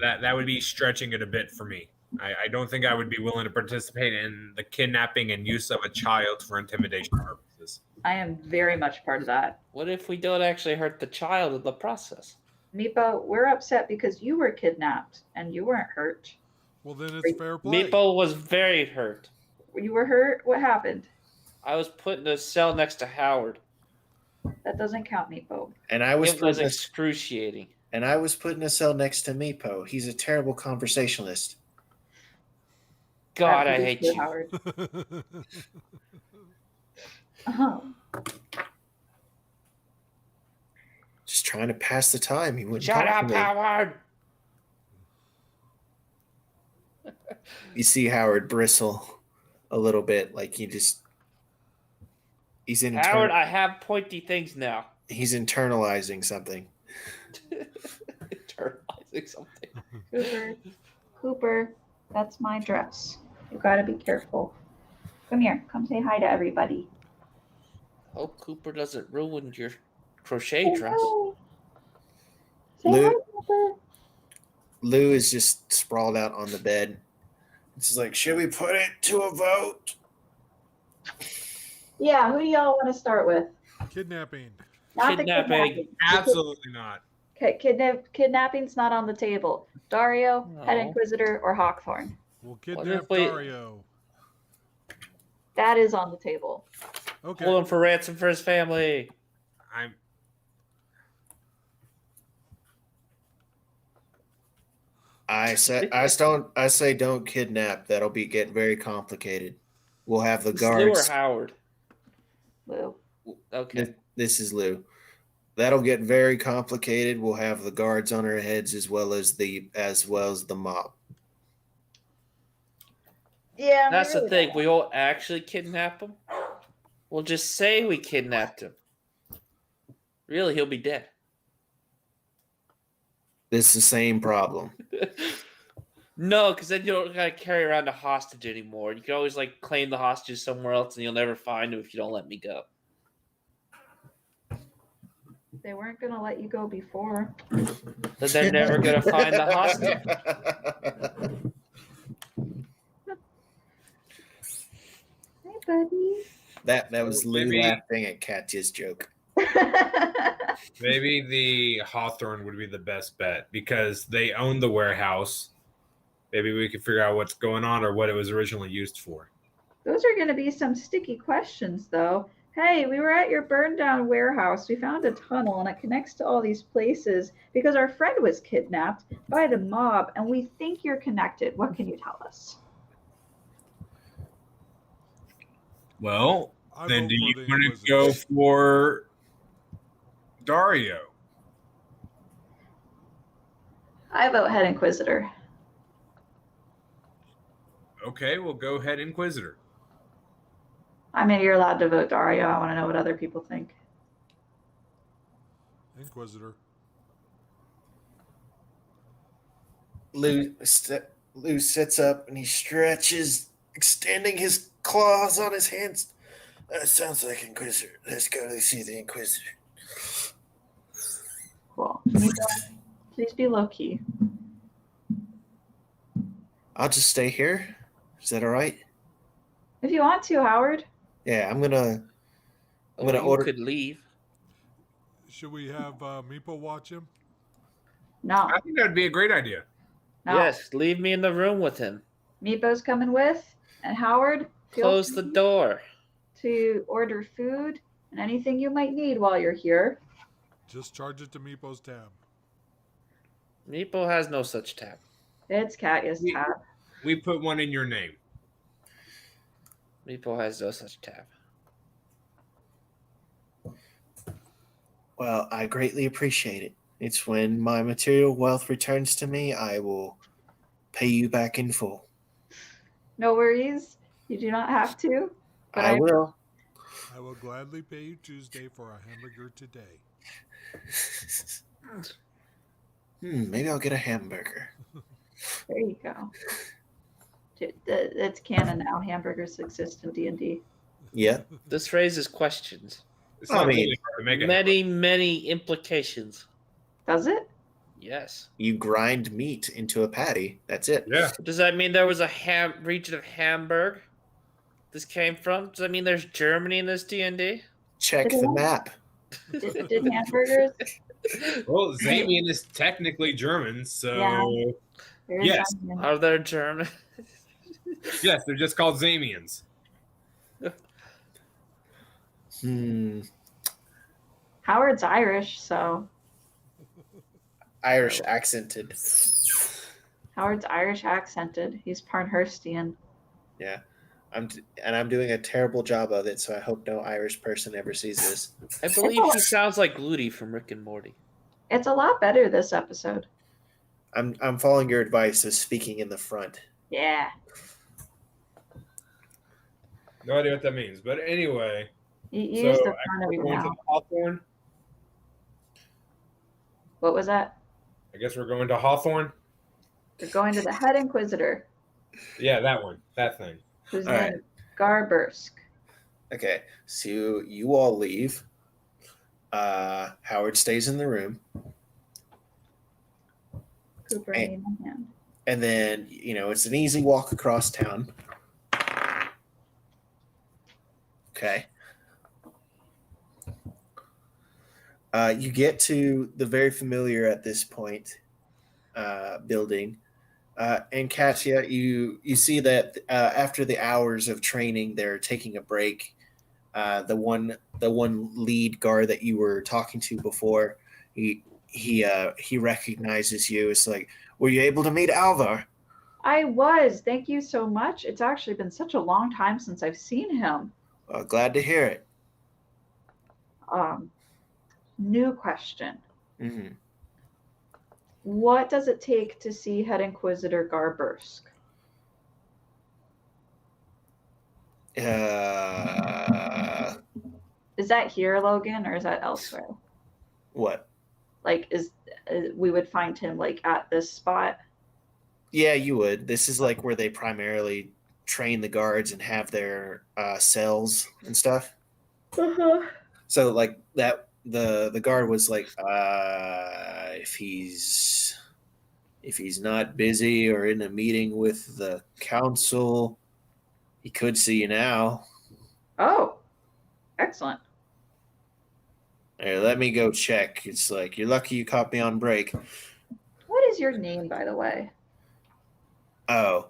that would be stretching it a bit for me. I don't think I would be willing to participate in the kidnapping and use of a child for intimidation purposes. I am very much part of that. What if we don't actually hurt the child in the process? Meepo, we're upset because you were kidnapped and you weren't hurt. Well, then it's fair play. Meepo was very hurt. You were hurt? What happened? I was put in a cell next to Howard. That doesn't count, Meepo. And I was It was put in a, excruciating. and I was put in a cell next to Meepo. He's a terrible conversationalist. God, That I was hate good, you. Howard. Oh, Just trying to pass the time. He wouldn't Shut talk up, to me. Howard. You see Howard bristle a little bit, like he's Howard, I have pointy things now. he's internalizing something. Internalizing something. Cooper, that's my dress. You gotta be careful. Come here. Come say hi to everybody. Hope Cooper doesn't ruin your crochet dress. hi. Say Lou- hi, Cooper. Lou is just sprawled out on the bed. It's like, should we put it to a vote? Yeah, who do y'all want to start with? Kidnapping. Not Kidnapping. the kidnapping. Absolutely not. Okay, kidnapping's not on the table. Dario, Head No. Inquisitor, or Hawthorne. We'll What kidnap if we- Dario. That is on the table. Okay. Hold him for ransom for his family. I'm I say don't kidnap. That'll be get very complicated. We'll have the It's Lou or guards. Howard? Lou. Okay. This is Lou. That'll get very complicated. We'll have the guards on our heads as well as the mob. Yeah, That's the thing. We won't actually kidnap him. We'll just say we kidnapped him. Really, he'll be dead. This is the same problem. No, because then you don't gotta carry around a hostage anymore. You can always like claim the hostage somewhere else, and you'll never find him if you don't let me go. They weren't gonna let you go before. Then they're never gonna find the hostage. Hey, buddy. That was Lou Maybe- laughing at Katya's joke. maybe the Hawthorne would be the best bet because they own the warehouse. Maybe we could figure out what's going on or what it was originally used for. Those are going to be some sticky questions, though. Hey, we were at your burned down warehouse. We found a tunnel and it connects to all these places because our friend was kidnapped by the mob and we think you're connected. What can you tell us? Well, I then vote do for you the want to Inquisitor. go for Dario? I vote Head Inquisitor. Okay, we'll go ahead, Inquisitor. I mean, you're allowed to vote Dario. I want to know what other people think. Inquisitor. Lou sits up and he stretches, extending his claws on his hands. That sounds like Inquisitor. Let's go to see the Inquisitor. Cool. Please be low key. I'll just stay here. Is that all right? If you want to, Howard. Yeah, I'm gonna Or you order- could leave. Should we have Meepo watch him? No. I think that'd be a great idea. No. Yes, leave me in the room with him. Meepo's coming with. And Howard, feel Close the free door. to order food and anything you might need while you're here. Just charge it to Meepo's tab. Meepo has no such tab. It's Katya's We- tab. We put one in your name. Meepo has no such tab. Well, I greatly appreciate it. It's when my material wealth returns to me, I will pay you back in full. No worries. You do not have to. But I will. I will gladly pay you Tuesday for a hamburger today. Maybe I'll get a hamburger. There you go. It's canon now. Hamburgers exist in D&D. Yeah. This raises questions. It's I not mean, really hard to make it. Many implications. Does it? Yes. You grind meat into a patty. That's it. Yeah. Does that mean there was a region of Hamburg this came from? Does that mean there's Germany in this D&D? Check the map. Did hamburgers? Well, Zamian is technically German, so Yeah. There is Yes. onion. Are there German? yes, they're just called Zamians. Howard's Irish, so Irish accented. Howard's Irish accented. He's Parnhurstian. Yeah. I'm doing a terrible job of it, so I hope no Irish person ever sees this. I believe he sounds like Ludi from Rick and Morty. It's a lot better this episode. I'm following your advice of speaking in the front. Yeah. No idea what that means, but anyway, You So, use the I front of we're your going to mouth. Hawthorne. What was that? I guess we're going to Hawthorne. You're going to the head inquisitor, Yeah, that one, that thing. whose All name right. is Garbursk. Okay, so you all leave. Howard stays in the room, Cooper Hey. in hand. and then it's an easy walk across town. Okay. You get to the very familiar at this point building, and Katya, you see that after the hours of training, they're taking a break. The one lead guard that you were talking to before, he recognizes you. It's like, were you able to meet Alvar? I was. Thank you so much. It's actually been such a long time since I've seen him. Glad to hear it. New question. Hmm. What does it take to see Head Inquisitor Garbursk? Is that here, Logan, or is that elsewhere? What? Like, we would find him like at this spot? Yeah, you would. This is like where they primarily train the guards and have their cells and stuff. Uh-huh. So like that, the guard was like, if he's not busy or in a meeting with the council, he could see you now. Oh, excellent. Here, let me go check. It's like, you're lucky you caught me on break. What is your name, by the way? Oh,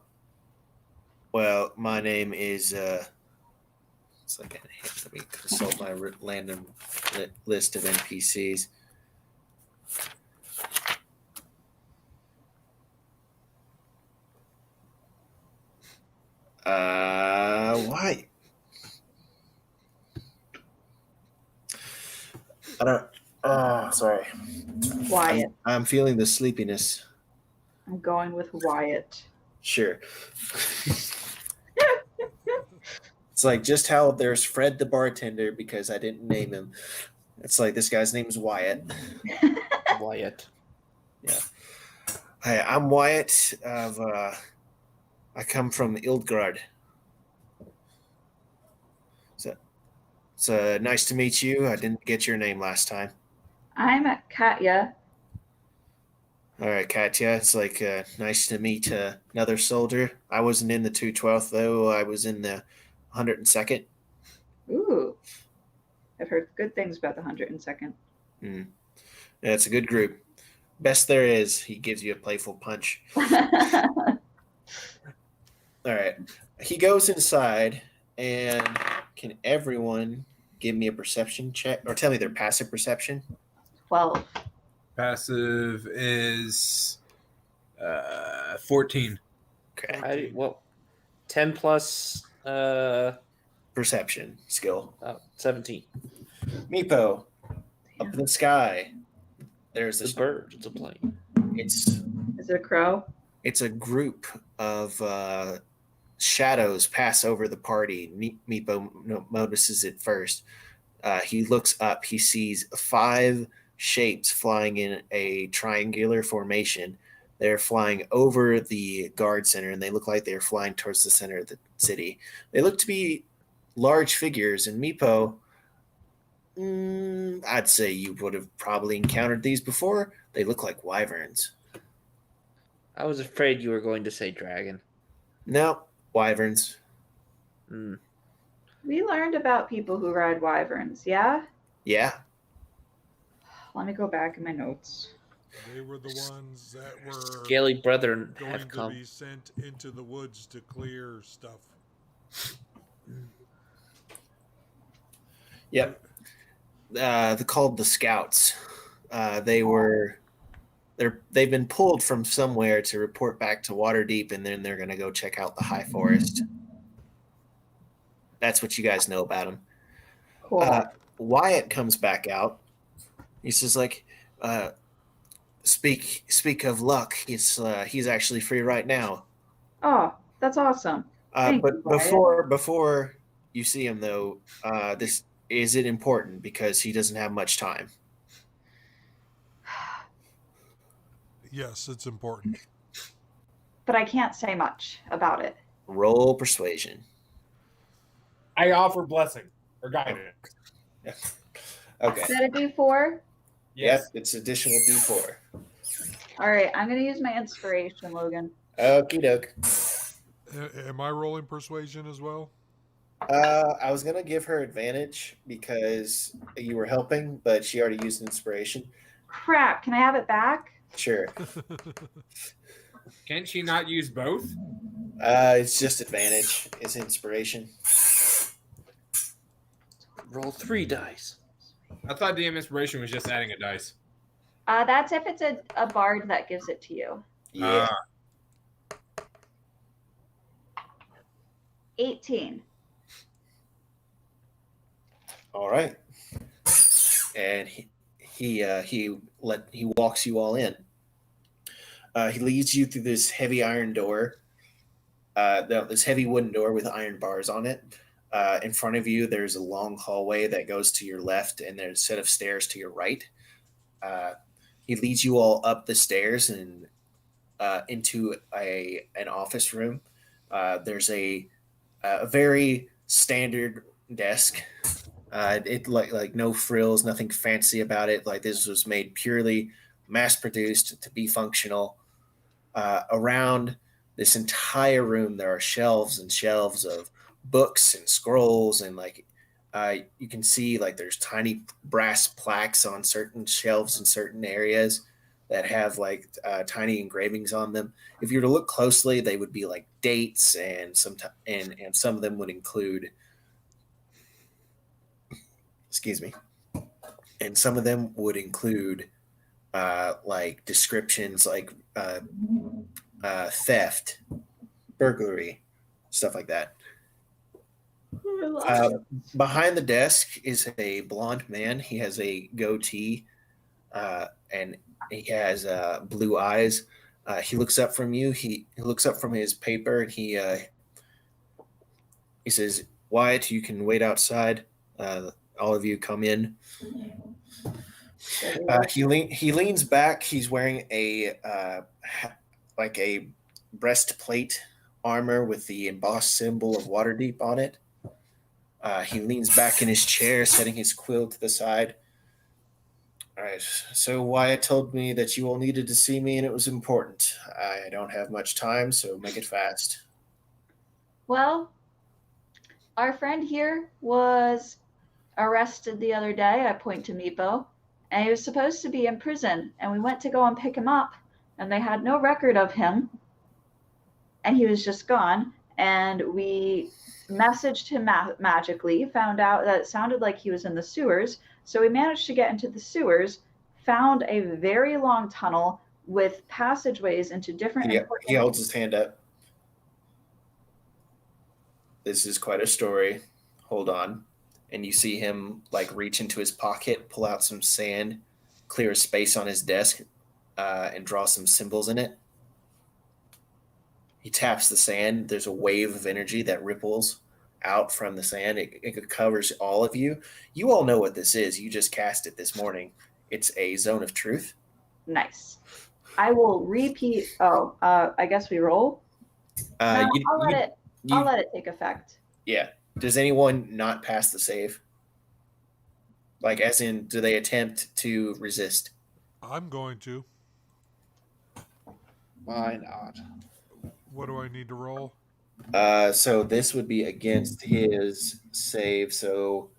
well, my name is. It's like, let me consult my random list of NPCs. Why? I don't. Sorry. Wyatt. I'm feeling the sleepiness. I'm going with Wyatt. Sure. It's like just how there's Fred the bartender because I didn't name him. It's like this guy's name is Wyatt. Wyatt. Hi, I'm Wyatt. I come from Ildgrad. So nice to meet you. I didn't get your name last time. I'm Katya. All right, Katya. It's like nice to meet another soldier. I wasn't in the 212th though. I was in the 102nd. Ooh. I've heard good things about the 102nd. Yeah, it's a good group. Best there is. He gives you a playful punch. All right. He goes inside, and can everyone give me a perception check or tell me their passive perception? 12. Passive is 14. Okay. 10 plus Perception skill. 17. Meepo, up in the sky. There's It's this. a bird. It's a plane. It's Is it a crow? it's a group of shadows pass over the party. Meepo notices it first. He looks up. He sees 5 shapes flying in a triangular formation. They're flying over the guard center, and they look like they're flying towards the center of the city. They look to be large figures, and Meepo, I'd say you would have probably encountered these before. They look like wyverns. I was afraid you were going to say dragon. No, wyverns. Mm. We learned about people who ride wyverns, yeah? Yeah. Let me go back in my notes. They were the ones that were Scaly brethren going have to come. be sent into the woods to clear stuff. Yep. They're called the Scouts. They've been pulled from somewhere to report back to Waterdeep, and then they're going to go check out the High Forest. That's what you guys know about them. Cool. Wyatt comes back out. He says, like, speak of luck. He's actually free right now. Oh, that's awesome. Thank But you, Wyatt. before you see him, though, this is it important because he doesn't have much time. Yes, it's important. But I can't say much about it. Roll persuasion. I offer blessing or guidance. Okay. Is that a D4? Yep, it's additional D4. All right, I'm going to use my inspiration, Logan. Okie doke. Am I rolling persuasion as well? I was gonna give her advantage because you were helping, but she already used inspiration. Crap, can I have it back? Sure. Can't she not use both? It's just advantage. It's inspiration. Roll 3 dice. I thought DM inspiration was just adding a dice. That's if it's a bard that gives it to you. Yeah. 18. All right. And he walks you all in. He leads you through this heavy iron door. This heavy wooden door with iron bars on it. In front of you, there's a long hallway that goes to your left, and there's a set of stairs to your right. He leads you all up the stairs and into an office room. There's a very standard desk. It like no frills, nothing fancy about it. Like this was made purely mass produced to be functional. Around this entire room, there are shelves and shelves of books and scrolls, and you can see like there's tiny brass plaques on certain shelves in certain areas that have tiny engravings on them. If you were to look closely, they would be like dates, and some of them would include. Excuse me. And some of them would include like descriptions like theft, burglary, stuff like that. Behind the desk is a blonde man. He has a goatee and he has blue eyes. He looks up from you. He looks up from his paper and he says, "Wyatt, you can wait outside. All of you come in." He leans back. He's wearing a breastplate armor with the embossed symbol of Waterdeep on it. He leans back in his chair, setting his quill to the side. All right. So Wyatt told me that you all needed to see me, and it was important. I don't have much time, so make it fast. Well, our friend here was arrested the other day. I point to Meepo, and he was supposed to be in prison, and we went to go and pick him up, and they had no record of him, and he was just gone. And we messaged him magically, found out that it sounded like he was in the sewers, so we managed to get into the sewers, found a very long tunnel with passageways into different He holds his hand up. This is quite a story. Hold on. And you see him like reach into his pocket, pull out some sand, clear a space on his desk, and draw some symbols in it. He taps the sand. There's a wave of energy that ripples out from the sand. It covers all of you. You all know what this is. You just cast it this morning. It's a zone of truth. Nice. I will repeat. Oh, I guess we roll. No, I'll let it take effect. Yeah. Does anyone not pass the save? Like, as in, do they attempt to resist? I'm going to. Why not? What do I need to roll? So this would be against his save. So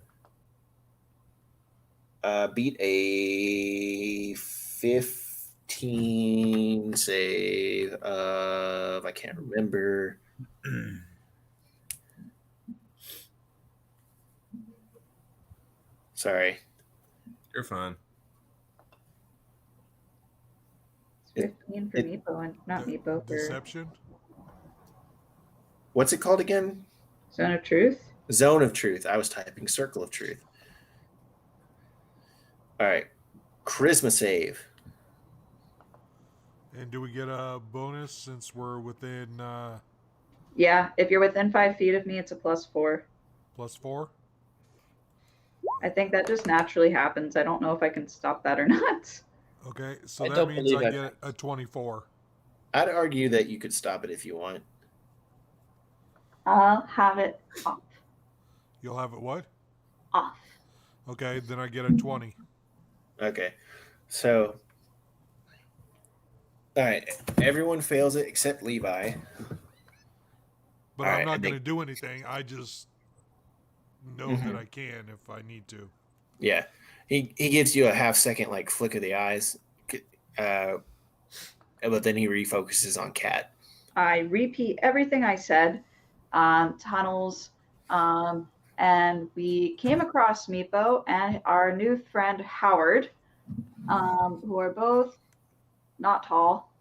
beat a 15 save of, I can't remember. Sorry. You're fine. 15 for Meepo and not Meepo for Deception? What's it called again? Zone of Truth. Zone of Truth. I was typing Circle of Truth. All right. Charisma save. And do we get a bonus since we're within Yeah, if you're within 5 feet of me, it's a +4. +4? I think that just naturally happens. I don't know if I can stop that or not. Okay, so I that don't means believe I it. get a 24. I'd argue that you could stop it if you want. I'll have it off. You'll have it what? Off. Okay, then I get a 20. Okay. So, all right. Everyone fails it except Levi. But All I'm right, I not going to think- do anything. I just know that I can if I need to. Yeah. He gives you a half-second, like, flick of the eyes. But then he refocuses on Kat. I repeat everything I said. Tunnels. And we came across Meepo and our new friend Howard, who are both not tall.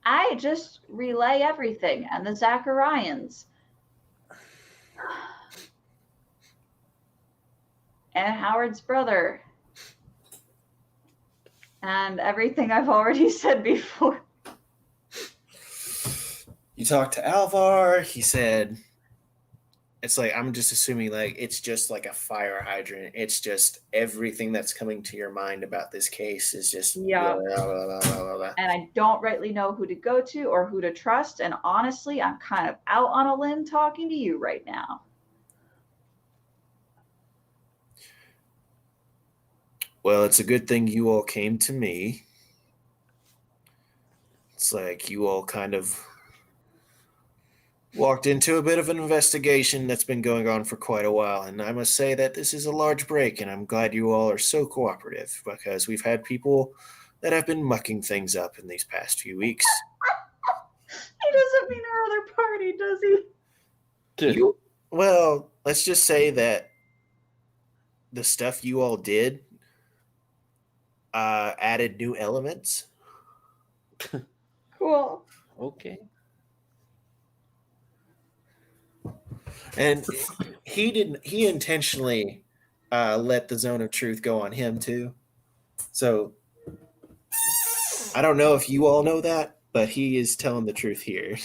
I just relay everything, and the Zacharians. And Howard's brother. And everything I've already said before. You talked to Alvar. He said, it's like, I'm just assuming, like, it's just like a fire hydrant. It's just everything that's coming to your mind about this case is just Yeah. blah, blah, blah, blah, blah, blah. And I don't rightly know who to go to or who to trust. And honestly, I'm kind of out on a limb talking to you right now. Well, it's a good thing you all came to me. It's like you all kind of walked into a bit of an investigation that's been going on for quite a while. And I must say that this is a large break, and I'm glad you all are so cooperative because we've had people that have been mucking things up in these past few weeks. He doesn't mean our other party, does he? Well, let's just say that the stuff you all did added new elements. Cool. Okay. And he intentionally let the zone of truth go on him too. So I don't know if you all know that, but he is telling the truth here.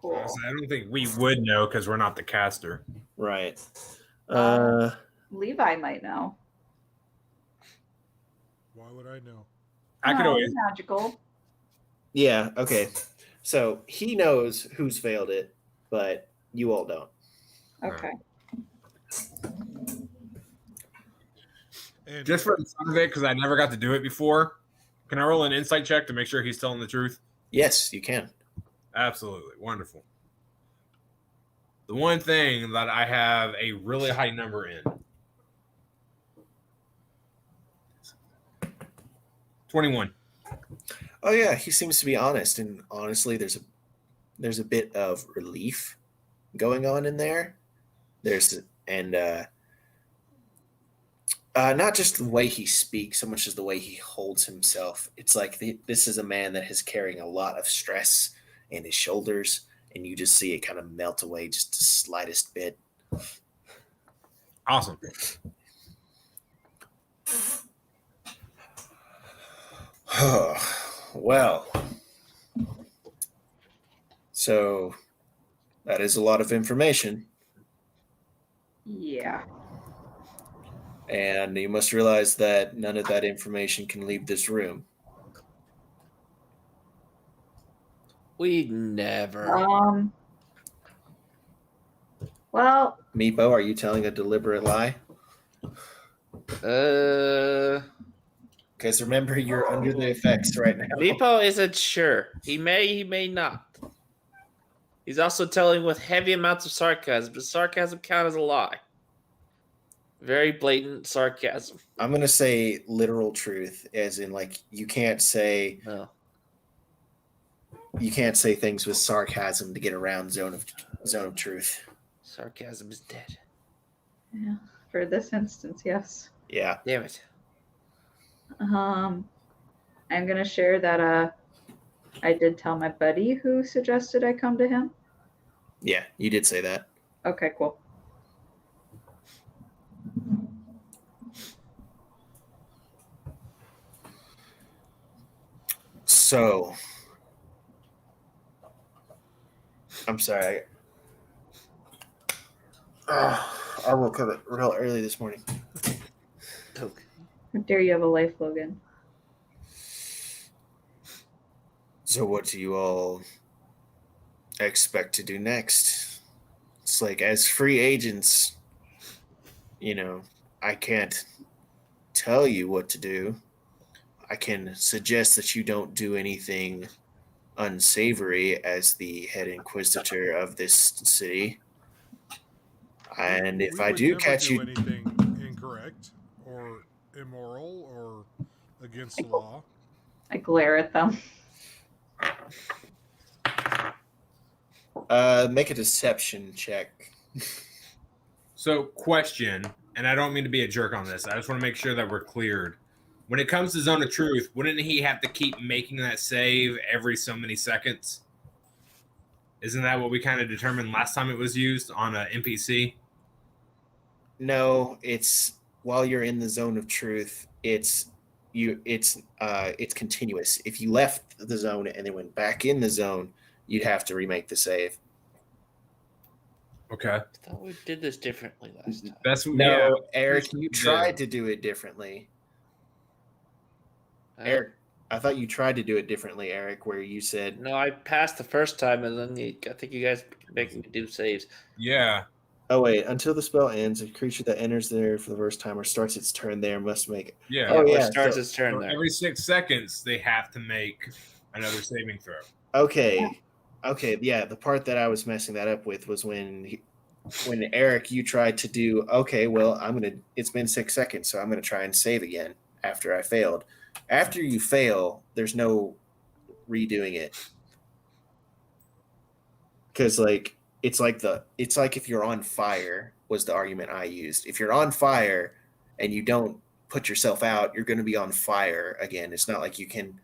Cool. I don't think we would know because we're not the caster. Right. Levi might know. Why would I know? I could No, always. he's magical. Yeah, okay. So he knows who's failed it, but you all don't. Okay. And Just for the fun of it, because I never got to do it before, can I roll an insight check to make sure he's telling the truth? Yes, you can. Absolutely. Wonderful. The one thing that I have a really high number in 21. Oh yeah, he seems to be honest, and honestly, there's a bit of relief going on in there. and not just the way he speaks so much as the way he holds himself. It's like this is a man that is carrying a lot of stress in his shoulders, and you just see it kind of melt away just the slightest bit. Awesome. Well, so that is a lot of information, Yeah. and you must realize that none of that information can leave this room. We never. Well, Meepo, are you telling a deliberate lie? Because remember, you're under the effects right now. Meepo isn't sure. He may not. He's also telling with heavy amounts of sarcasm. Does sarcasm count as a lie? Very blatant sarcasm. I'm gonna say literal truth, as in like you can't say No. things with sarcasm to get around zone of truth. Sarcasm is dead. yeah, for this instance, yes. Yeah. Damn it. I'm gonna share that I did tell my buddy who suggested I come to him. Yeah, you did say that. Okay, cool. So, I'm sorry. I woke up real early this morning. Okay. How dare you have a life, Logan? So, what do you all expect to do next? It's like, as free agents, I can't tell you what to do. I can suggest that you don't do anything unsavory as the head inquisitor of this city. And if We I would do never catch do you, anything incorrect or immoral or against the law. I glare at them. make a deception check. So, question, and I don't mean to be a jerk on this. I just want to make sure that we're cleared. When it comes to Zone of Truth, wouldn't he have to keep making that save every so many seconds? Isn't that what we kind of determined last time it was used on an NPC? No, it's while you're in the zone of truth. It's continuous. If you left the zone and then went back in the zone, you'd have to remake the save. Okay. I thought we did this differently last time. That's No, yeah. Eric, you Yeah. tried to do it differently. Eric, I thought you tried to do it differently, Eric, where you said, No, I passed the first time, and then I think you guys make me do saves. Yeah. oh, wait, until the spell ends, a creature that enters there for the first time or starts its turn there must make. Yeah. Oh, Or yeah, starts so- its turn So there. every 6 seconds, they have to make another saving throw. Okay. Yeah, the part that I was messing that up with was when Eric, you tried to do, okay, well, it's been 6 seconds, so I'm going to try and save again after I failed. After you fail, there's no redoing it. Because, it's like if you're on fire was the argument I used. If you're on fire and you don't put yourself out, you're going to be on fire again. It's not like you can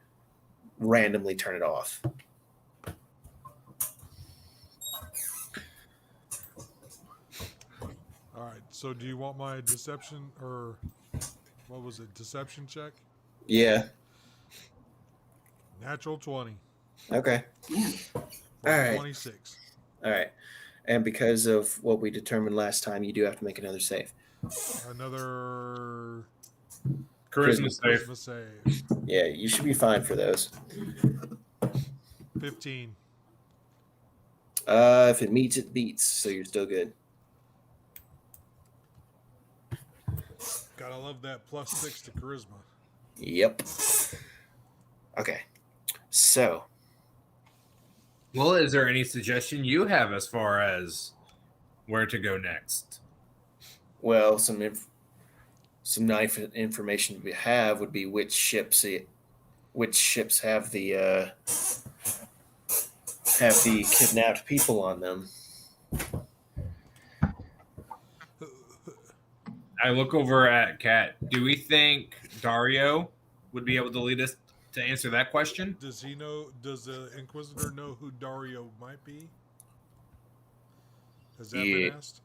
randomly turn it off. All right. So, do you want my deception or what was it? Deception check? Yeah. Natural 20. Okay. For All right. 26. All right. And because of what we determined last time, you do have to make another save. Another Charisma save. Christmas save. Yeah, you should be fine for those. 15. If it meets, it beats. So you're still good. Gotta love that +6 to charisma. Yep. Okay. So, Well, is there any suggestion you have as far as where to go next? well, some nice information we have would be which ships have the kidnapped people on them. I look over at Kat. Do we think Dario would be able to lead us to answer that question? Does he know? Does the Inquisitor know who Dario might be? Has that Yeah. been asked?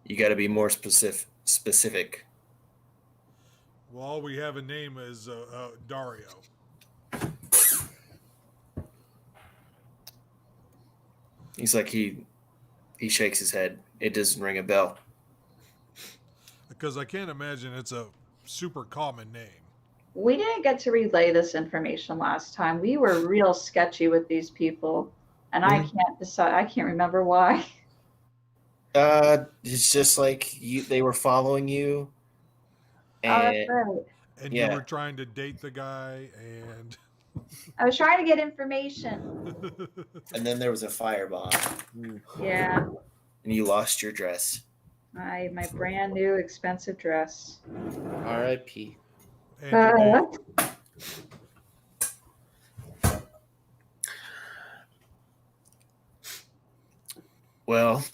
You got to be more specific. Well, all we have a name is Dario. He's like he shakes his head. It doesn't ring a bell. Because I can't imagine it's a super common name. We didn't get to relay this information last time. We were real sketchy with these people, and I can't decide. I can't remember why. It's just like they were following you, Oh, that's and right. And Yeah. you were trying to date the guy, and I was trying to get information. and then there was a firebomb, Yeah, and you lost your dress. my brand new expensive dress. R.I.P. and your date. Well,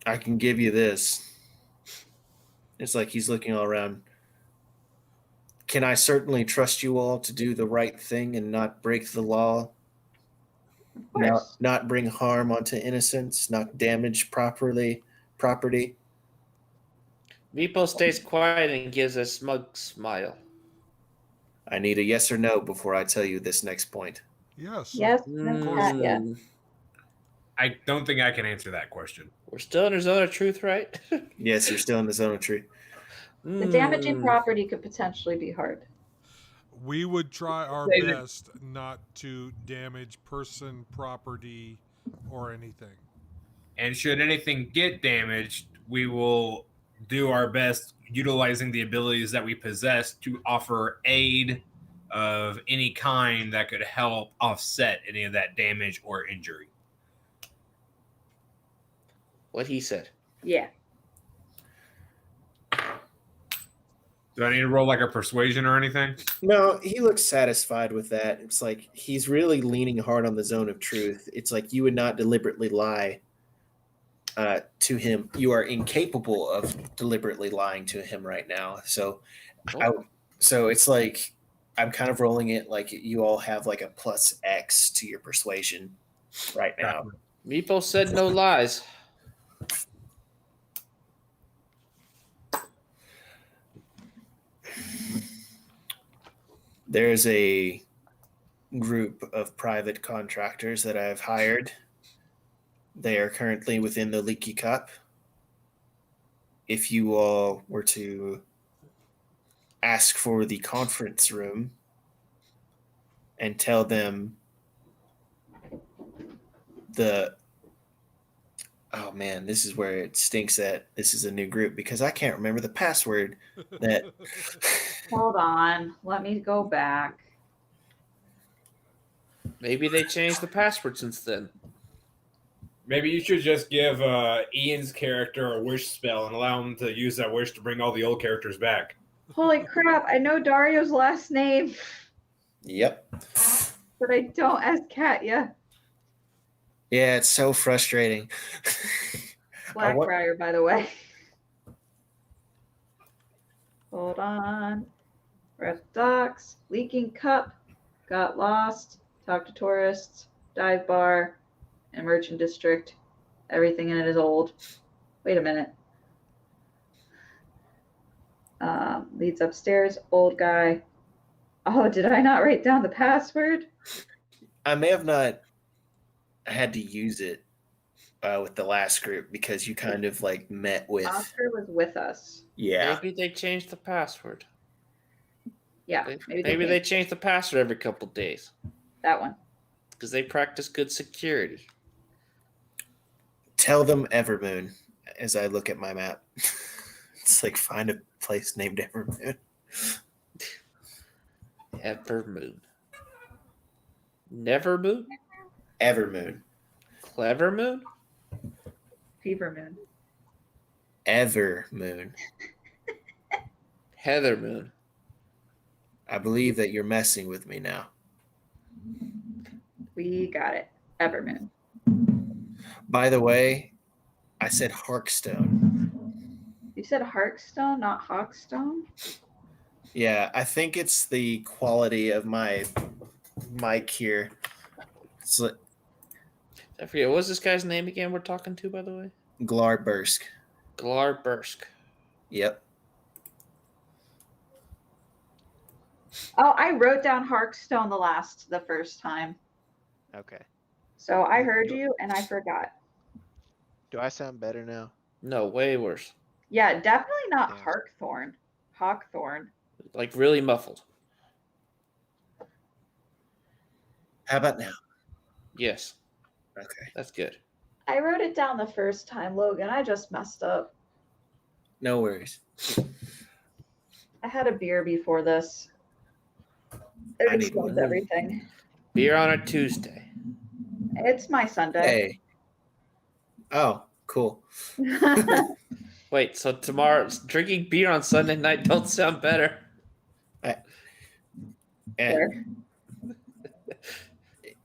I can give you this. It's like he's looking all around. Can I certainly trust you all to do the right thing and not break the law? Of course. Not bring harm onto innocents, not damage property. Meepo stays quiet and gives a smug smile. I need a yes or no before I tell you this next point. Yes. Yes, course. Kat, yeah. I don't think I can answer that question. We're still in the zone of truth, right? Yes, you're still in the zone of truth. The damaging Mm. property could potentially be hard. We would try our Say that- best not to damage person, property, or anything. And should anything get damaged, we will do our best utilizing the abilities that we possess to offer aid of any kind that could help offset any of that damage or injury. What he said. Yeah. Do I need to roll like a persuasion or anything? No, he looks satisfied with that. It's like he's really leaning hard on the zone of truth. It's like you would not deliberately lie to him. You are incapable of deliberately lying to him right now. So, so it's like I'm kind of rolling it like you all have like a plus X to your persuasion right now. Meepo said no lies. There's a group of private contractors that I've hired. They are currently within the Leaky Cup. If you all were to ask for the conference room and tell them oh man, this is where it stinks that this is a new group because I can't remember the password that Hold on. Let me go back. Maybe they changed the password since then. Maybe you should just give Ian's character a wish spell and allow him to use that wish to bring all the old characters back. Holy crap. I know Dario's last name, Yep. but I don't as Katya. Yeah, it's so frustrating. I want- Blackbriar, by the way. Hold on. Ref Docks, Leaking Cup, Got Lost, Talk to Tourists, Dive Bar, and Merchant District. Everything in it is old. Wait a minute. Leads upstairs, old guy. Oh, did I not write down the password? I may have not had to use it with the last group because you kind of like met with. Oscar was with us. Yeah. Maybe they changed the password. Yeah, maybe Maybe they changed change the password every couple days that one. because they practice good security. Tell them Evermoon as I look at my map. It's like find a place named Evermoon. Evermoon. Nevermoon? Evermoon. Clever Moon? Fever Moon. Evermoon. Heather Moon. I believe that you're messing with me now. We got it. Evermoon. By the way, I said Harkstone. You said Hearthstone, not Hawkstone? Yeah, I think it's the quality of my mic here. It's like I forget. What's this guy's name again we're talking to, by the way? Glarbursk. Glarbursk. Yep. Oh, I wrote down Hearthstone the first time. Okay. So I heard you and I forgot. Do I sound better now? No, way worse. Yeah, definitely not Damn. Harkthorn. Hawkthorn. Like really muffled. How about now? Yes, Okay. that's good. I wrote it down the first time, Logan. I just messed up. No worries. I had a beer before this. It I need explains one. everything. Beer on a Tuesday. It's my Sunday. Hey. Oh, cool. Wait, so tomorrow drinking beer on Sunday night don't sound better. And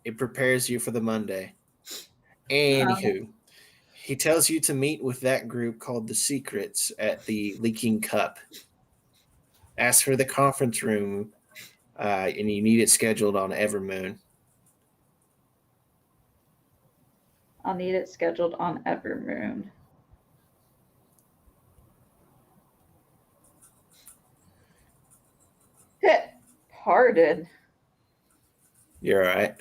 it prepares you for the Monday. Anywho, he tells you to meet with that group called the Secrets at the Leaking Cup. Ask for the conference room, and you need it scheduled on Evermoon. I'll need it scheduled on Evermoon. Pardon. You're all right.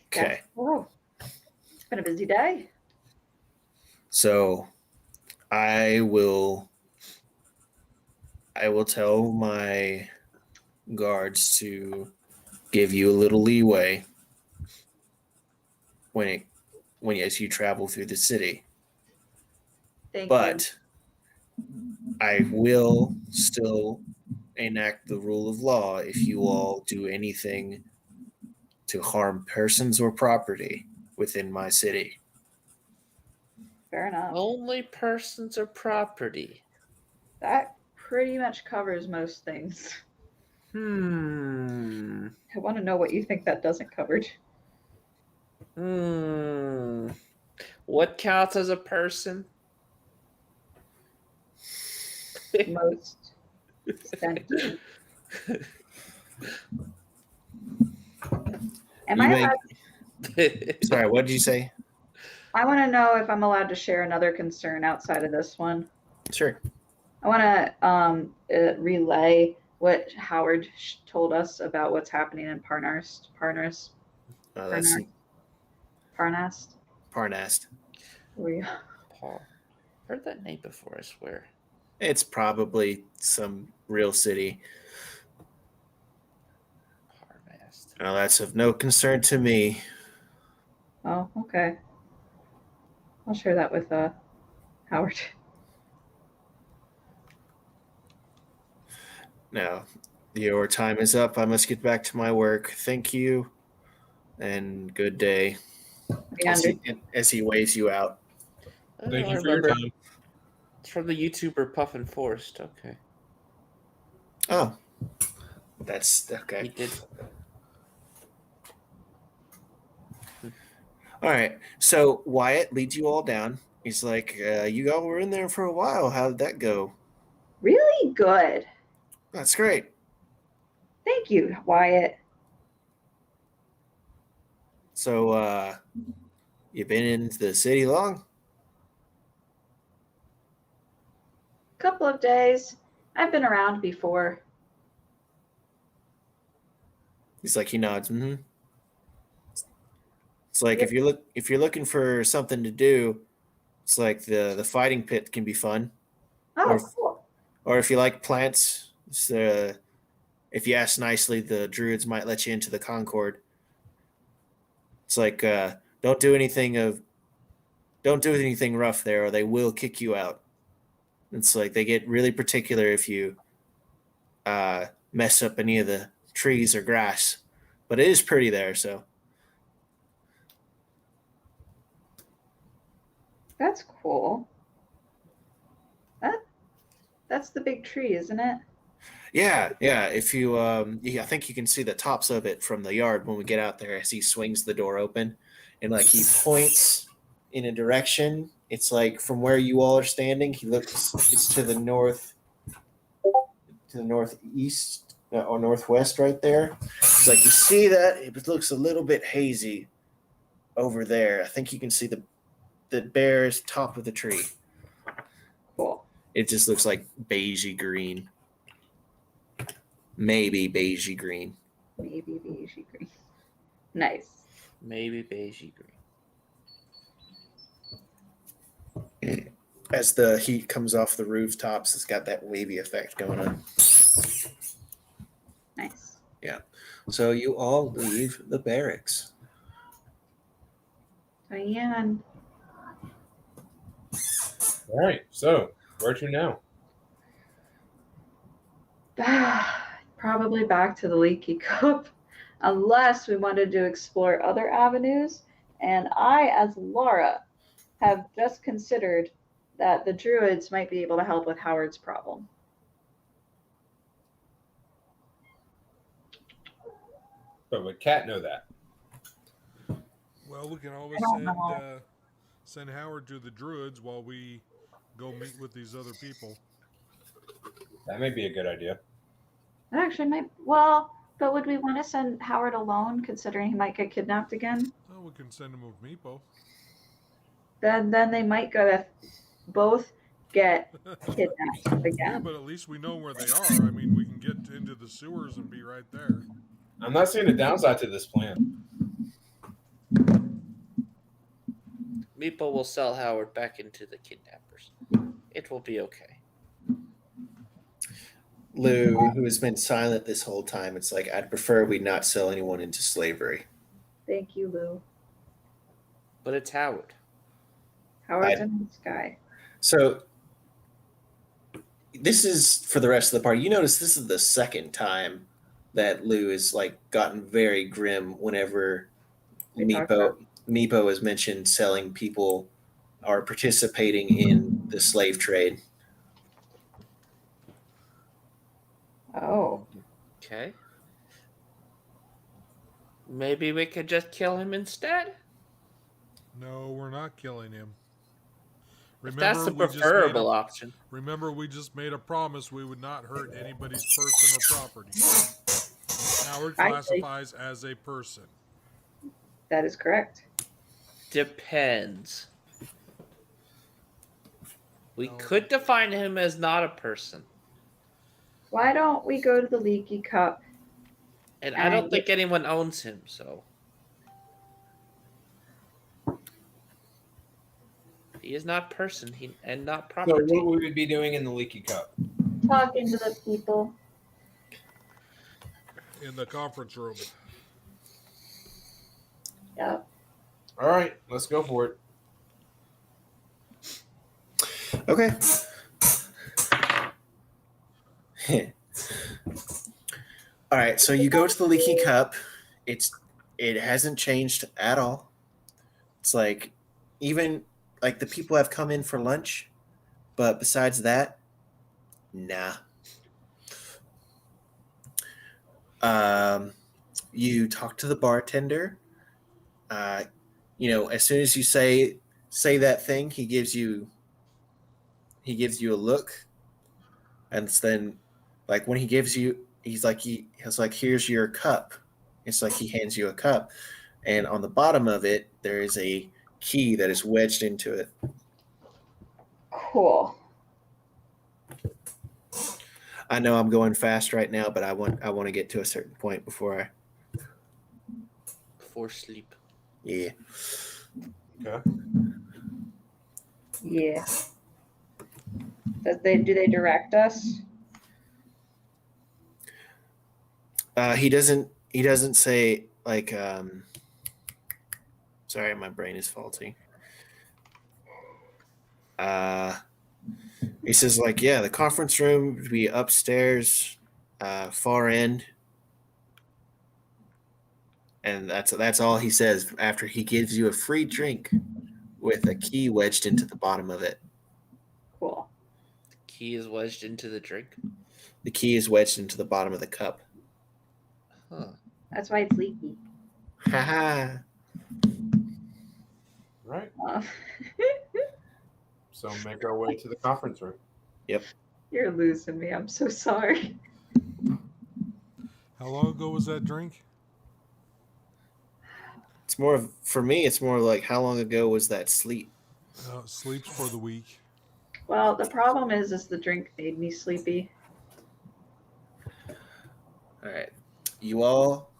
Okay. Oh, it's been a busy day. So I will tell my guards to give you a little leeway when as you travel through the city. Thank you. But I will still enact the rule of law if you all do anything to harm persons or property within my city. Fair enough. Only persons or property. That pretty much covers most things. I want to know what you think that doesn't cover. What counts as a person? Most sentient. Am You I may- allowed, Sorry, what did you say? I want to know if I'm allowed to share another concern outside of this one. Sure. I want to relay what Howard told us about what's happening in That's Parnast. Parnast. Paul. Heard that name before, I swear. It's probably some real city. Parnast. Now, that's of no concern to me. Oh, okay. I'll share that with Howard. Now, your time is up. I must get back to my work. Thank you, and good day. As he waves you out. Oh, Thank I you for your remember. time. It's from the YouTuber Puffin Forest. Okay. Oh, that's He okay. did. All right. So Wyatt leads you all down. He's like, "You all were in there for a while. How did that go?" Really good. That's great. Thank you, Wyatt. So, you been in the city long? Couple of days. I've been around before. He's like, he nods. Mm-hmm. It's like if you're looking for something to do, it's like the fighting pit can be fun. Oh, Or- cool. Or if you like plants, it's, if you ask nicely, the druids might let you into the Concord. It's like don't do anything rough there, or they will kick you out. It's like they get really particular if you mess up any of the trees or grass. But it is pretty there, so That's cool. That's the big tree, isn't it? yeah. If you I think you can see the tops of it from the yard when we get out there as he swings the door open, and like he points in a direction. It's like from where you all are standing. He looks. It's to the north, to the northeast or northwest, right there. It's like you see that. It looks a little bit hazy over there. I think you can see the bear's top of the tree. Cool. It just looks like beigey green. Maybe beigey green. Maybe beigey green. Nice. Maybe beigey green. As the heat comes off the rooftops, it's got that wavy effect going on. Nice. So you all leave the barracks. Diane. All right. So where to now? Probably back to the Leaky Cup, unless we wanted to explore other avenues. And I, as Laura, have just considered that the druids might be able to help with Howard's problem. But would Cat know that? Well, we can always I don't know. send Howard to the druids while we go meet with these other people. That may be a good idea. It actually might. Well, but would we want to send Howard alone, considering he might get kidnapped again? Oh, we can send him with Meepo. Then they might go to both get kidnapped Yeah, again. but at least we know where they are. I mean, we can get into the sewers and be right there. I'm not seeing a downside to this plan. Meepo will sell Howard back into the kidnappers. It will be okay. Lou, who has been silent this whole time, it's like, I'd prefer we not sell anyone into slavery. Thank you, Lou. But it's Howard. Howard's in the sky. So this is for the rest of the party. You notice this is the second time that Lou has like gotten very grim whenever We talked about- Meepo has mentioned selling people or participating in the slave trade. Oh, Okay. Maybe we could just kill him instead? No, we're not killing him. If that's the we just made preferable option. Remember, we just made a promise we would not hurt anybody's person or property. Howard I see. classifies as a person. that is correct. Depends. We No. could define him as not a person. Why don't we go to the Leaky Cup? And I don't And think anyone owns him, so. He is not person and not So property. what would we be doing in the Leaky Cup? Talking to the people. In the conference room. Yep. All right, let's go for it. Okay. All right, so you go to the Leaky Cup. It hasn't changed at all. It's like even like the people have come in for lunch, but besides that, nah. You talk to the bartender. As soon as you say that thing, he gives you a look, and then like when he gives you, he's like here's your cup. It's like he hands you a cup, and on the bottom of it there is a key that is wedged into it. Cool. I know I'm going fast right now, but I want to get to a certain point before Before sleep. yeah. Okay. Yeah. Do they direct us? He doesn't say like sorry, my brain is faulty. He says like, yeah, the conference room would be upstairs, far end. And that's all he says after he gives you a free drink with a key wedged into the bottom of it. Cool. Key is wedged into the drink. The key is wedged into the bottom of the cup. Huh. That's why it's leaky. Haha. Right. Uh, So make our way to the conference room. you're losing me. I'm so sorry. How long ago was that drink? It's more of, for me, it's more like how long ago was that sleep? Sleeps for the week. Well, the problem is the drink made me sleepy. All right. You all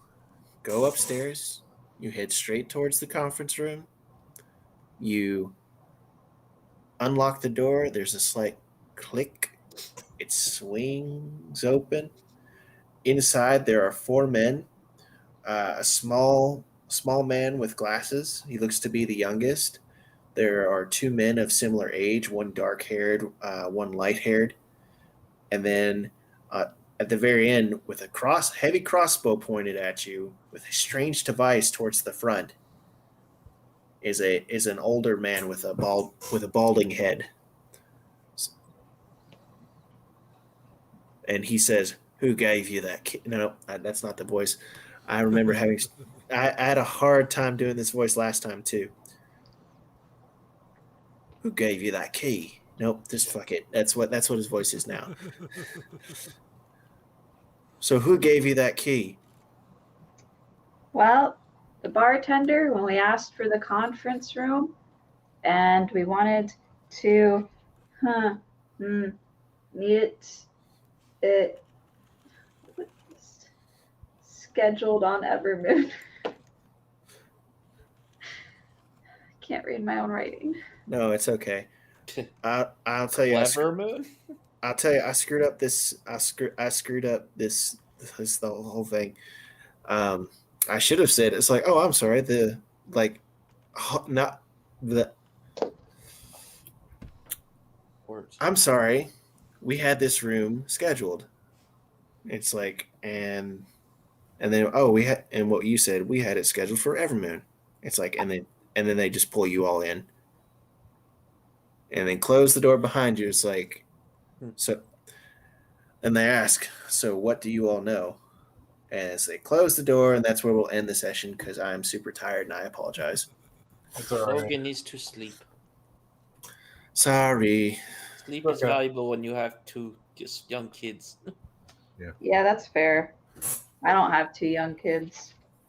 go upstairs. You head straight towards the conference room. You unlock the door. There's a slight click. It swings open. Inside, there are four men. A small man with glasses. He looks to be the youngest. There are two men of similar age, one dark-haired, one light-haired. And then at the very end, with a heavy crossbow pointed at you, with a strange device towards the front, is an older man with a balding head. And he says, "Who gave you that key?" No, that's not the voice. I remember having. I had a hard time doing this voice last time too. Who gave you that key? Nope, just fuck it. That's what his voice is now. So who gave you that key? Well, the bartender, when we asked for the conference room and we wanted to meet it scheduled on Evermoon. Can't read my own writing. No, it's okay. I'll tell you. Clever moon. I'll tell you. I screwed up this. I screwed up this the whole thing. I should have said it's like, oh, I'm sorry. Not the. Words. I'm sorry. We had this room scheduled. It's like, and then we had, and what you said, we had it scheduled for Evermoon. It's like, and then they just pull you all in, and then close the door behind you. It's like, so, and they ask, so what do you all know? As they close the door, and that's where we'll end the session because I'm super tired and I apologize. That's all right. Logan needs to sleep. Sorry. Sleep is Okay. valuable when you have two just young kids. Yeah, that's fair. I don't have two young kids.